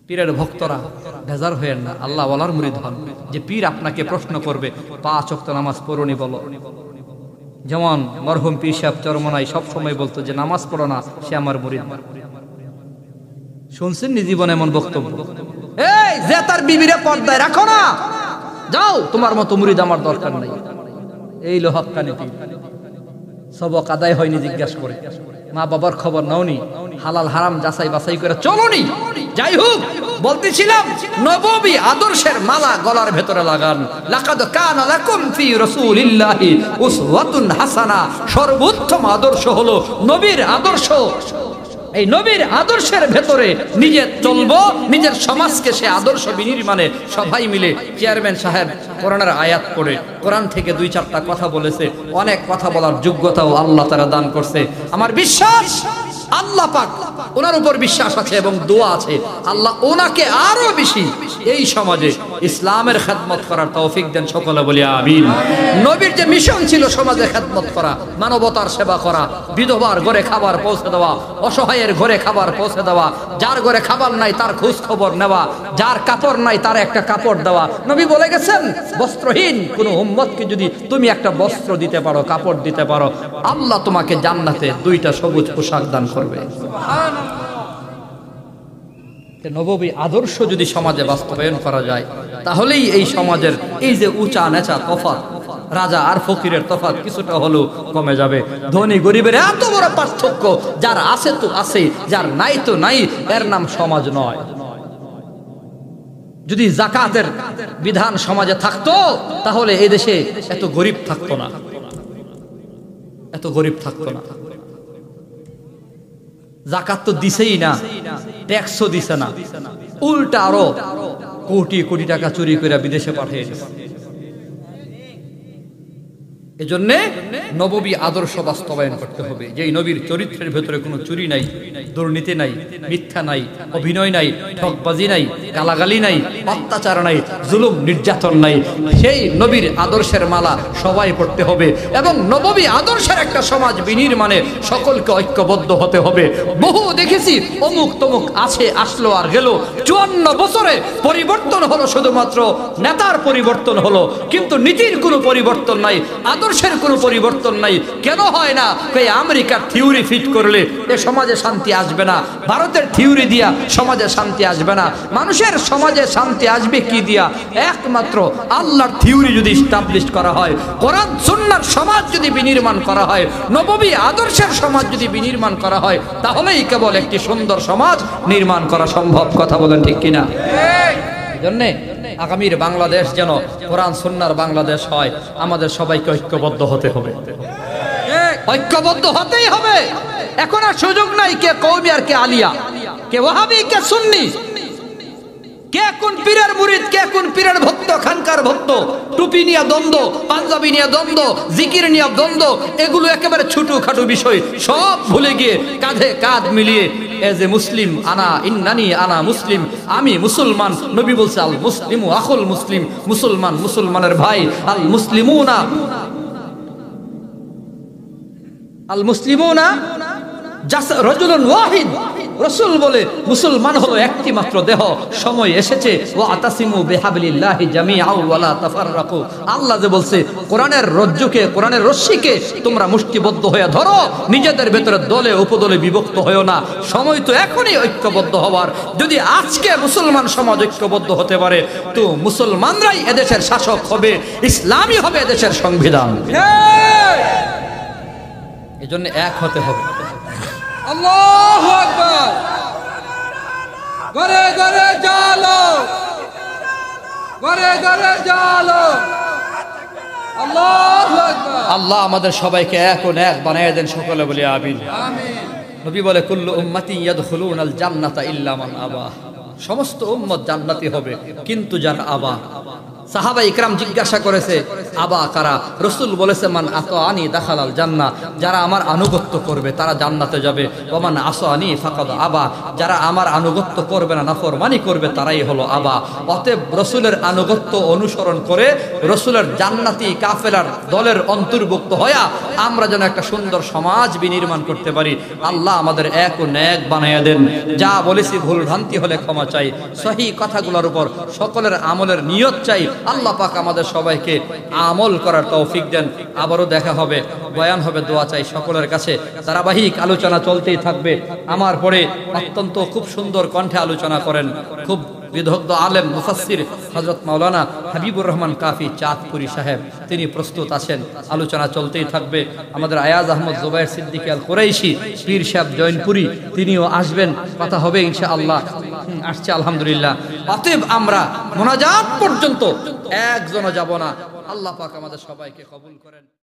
পীরের ভক্তরা বেজার হয়েন না, আল্লাহ ওয়ালার মুরিদ হন। যে পীর আপনাকে প্রশ্ন করবে 5 ওয়াক্ত নামাজ পড়ুনি বলো। যেমন মরহুম পীর সাহেব চরমনাই সব সময় বলতো যে নামাজ পড়ো না সে আমার মুরিদ। শুনছেন নি জীবনে এমন বক্তব্য? এই যে তার বিবিরে পর্দায় রাখো না, যাও তোমার মতো মুরিদ আমার দরকার নাই। এই লো হক্কানি পীর। সবক আদায় হয়নি জিজ্ঞাসা করে, মা বাবার খবর নাওনি, হালাল হারাম যাচাই বাছাই করে চলোনি। যাই হোক, বলতেছিলাম নববী আদর্শের মালা গলার ভেতরে লাগান। লাকাদ কানা লাকুম ফি রাসূলিল্লাহি উসওয়াতুন হাসানা। সর্বোত্তম আদর্শ হলো নবীর আদর্শ। এই নবীর আদর্শের ভেতরে নিজে চলবো, নিজের সমাজকে সে আদর্শ বিনির্মাণে সবাই মিলে। চেয়ারম্যান সাহেব কোরআনের আয়াত পড়ে কোরআন থেকে 2-4টা কথা বলেছে, অনেক কথা বলার যোগ্যতাও আল্লাহ তাআলা দান করছে। আমার বিশ্বাস আল্লাহ পাক ওনার উপর বিশ্বাস আছে এবং দোয়া আছে, আল্লাহ ওনাকে আরো বেশি এই সমাজে ইসলামের খেদমত করার তৌফিক দেন। সকলে বলি আমিন। নবীর যে মিশন ছিল সমাজে খেদমত করা, মানবতার সেবা করা, বিধবার ঘরে খাবার পৌঁছে দেওয়া, অসহায়ের ঘরে খাবার পৌঁছে দেওয়া, যার ঘরে খাবার নাই তার খোঁজ খবর নেওয়া, যার কাপড় নাই তার একটা কাপড় দেওয়া। নবী বলে গেছেন বস্ত্রহীন কোন উম্মতকে যদি তুমি একটা বস্ত্র দিতে পারো, কাপড় দিতে পারো, আল্লাহ তোমাকে জান্নাতে 2টা সবুজ পোশাক দান করবে। নববী আদর্শ যদি সমাজে বাস্তবায়ন করা যায়, তাহলেই এই সমাজের এই যে উঁচা নেচা তফাৎ, রাজা আর ফকিরের তফাৎ কিছুটা হলেও কমে যাবে। ধনী গরিবের এত বড় পার্থক্য, যার আছে তো আছে, যার নাই তো নাই, এর নাম সমাজ নয়। যদি যাকাতের বিধান সমাজে থাকতো তাহলে এই দেশে এত গরিব থাকতো না, এত গরিব থাকতো না। যাকাত তো দিছেই না, ট্যাক্সও দিছে না, উল্টা আরো কোটি কোটি টাকা চুরি করে বিদেশে পাঠিয়ে দিছে। এজন্য নববী আদর্শ বাস্তবায়ন করতে হবে। যেই নবীর চরিত্রের ভেতরে কোনো চুরি নাই, দুর্নীতি নাই, মিথ্যা নাই, অভিনয় নাই, ঠকবাজি নাই, গালাগালি নাই, অত্যাচার নাই, জুলুম নির্যাতন নাই, সেই নবীর আদর্শের মালা সবাই পড়তে হবে। এবং নববী আদর্শের একটা সমাজ বিনির্মাণে সকলকে ঐক্যবদ্ধ হতে হবে। বহু দেখেছি অমুক তমুক আছে, আসলো আর গেল, 54 বছরে পরিবর্তন হলো, শুধুমাত্র নেতার পরিবর্তন হলো, কিন্তু নীতির কোনো পরিবর্তন নাই, আদর্শের কোনো পরিবর্তন নাই। কেন হয় না? এই আমেরিকার থিওরি ফিট করলে এ সমাজে শান্তি আসবে না, ভারতের থিওরি দিয়া সমাজে শান্তি আসবে না। মানুষের সমাজে শান্তি আসবে কি দিয়া? একমাত্র আল্লাহর থিওরি যদি এস্টাবলিশ করা হয়, কোরআন সুন্নাহর সমাজ যদি বিনির্মাণ করা হয়, নববী আদর্শের সমাজ যদি বিনির্মাণ করা হয়, তাহলেই কেবল একটি সুন্দর সমাজ নির্মাণ করা সম্ভব। কথা বলেন ঠিক কিনা? এজন্যে আগামীর বাংলাদেশ যেন কোরআন সুন্নাহর বাংলাদেশ হয়, আমাদের সবাইকে ঐক্যবদ্ধ হতে হবে, ঐক্যবদ্ধ হতেই হবে। এখন আর সুযোগ নাই কে কওমি আর কে আলিয়া, কে ওয়াহাবি কে সুন্নি, কে কোন পীরের মুরিদ, কে কোন পীরের ভক্ত, খানকার ভক্ত। টুপি নিয়ে দ্বন্দ্ব, পাঞ্জাবি নিয়ে দ্বন্দ্ব, জিকির নিয়ে দ্বন্দ্ব, এগুলো একেবারে ছোটো খাটো বিষয়। সব ভুলে গিয়ে কাঁধে কাঁধ মিলিয়ে এজ এ মুসলিম আনা ইন্নানি আনা মুসলিম, আমি মুসলমান। নবী বলছে আল মুসলিমু আখুল মুসলিম, মুসলমান মুসলমানের ভাই। আল মুসলিমুনা আল মুসলিমুনা রাজুলুন ওয়াহিদ। রাসূল বলে মুসলমান হলো একটি মাত্র দেহ। সময় এসেছে ওয়াতাসিমু বিহাবলিল্লাহি জামিআন ওয়া লা তাফাররাকু। আল্লাহ যে বলছে কোরআনের রজ্জুকে, কোরআনের রশ্মিকে তোমরা মুষ্টিবদ্ধ হয়ে ধরো, নিজেদের ভেতরে দলে উপদলে বিভক্ত হয়ো না। সময় তো এখনই ঐক্যবদ্ধ হওয়ার। যদি আজকে মুসলমান সমাজ ঐক্যবদ্ধ হতে পারে, তো মুসলমানরাই এদেশের শাসক হবে, ইসলামই হবে এদেশের সংবিধান। এজন্য এক হতে হবে। আল্লাহু আকবার। ঘরে ঘরে জালো, ঘরে ঘরে জালো। আল্লাহু আকবার। আল্লাহ আমাদের সবাইকে এক ও এক বানায় দেন, সকলে বলি আমিন। আমিন। নবী বলে কুল্লু উম্মতি ইয়াদখুলুনাল জান্নাতা ইল্লা মান আবা। সমস্ত উম্মত জান্নাতি হবে, কিন্তু যারা আবা। সাহাবা ইকরাম জিজ্ঞাসা করেছে আবা কারা? রাসূল বলেছে মান আতাআনি দাখালাল জান্নাহ। যারা আমার আনুগত্য করবে তারা জান্নাতে যাবে। ওয়া মান আসানি ফাকাদ আবা। যারা আমার আনুগত্য করবে না, নাফরমানি করবে, তারাই হলো আবা। অতএব রাসূলের আনুগত্য অনুসরণ করে রাসূলের জান্নাতি কাফেলার দলের অন্তর্ভুক্ত হয়ে আমরা যেন একটা সুন্দর সমাজ বিনির্মাণ করতে পারি। আল্লাহ আমাদের এক ও নেক বানায়া দেন। যা বলেছি ভুল ভ্রান্তি হলে ক্ষমা চাই, সহি কথাগুলোর উপর সকলের আমলের নিয়ত চাই। আল্লাহ পাক আমাদের সবাইকে আমল করার তৌফিক দেন। আবারও দেখা হবে, বয়ান হবে, দোয়া চাই সকলের কাছে। ধারাবাহিক আলোচনা চলতেই থাকবে। আমার পরে অত্যন্ত খুব সুন্দর কণ্ঠে আলোচনা করেন, খুব বিদগ্ধ আলেম মুফাসসির হযরত মাওলানা হাবিবুর রহমান কাফি চাঁদপুরি সাহেব, তিনি প্রস্তুত আছেন। আলোচনা চলতেই থাকবে। আমাদের আয়াজ আহমদ জুবায়ের সিদ্দিকী আল কুরাইশি পীর সাহেব জৈনপুরি, তিনিও আসবেন, কথা হবে ইনশাআল্লাহ। আসছে আলহামদুলিল্লাহ। অতএব আমরা মোনাজাত পর্যন্ত একজনও যাব না। আল্লাহ পাক আমাদের সবাইকে কবুল করেন।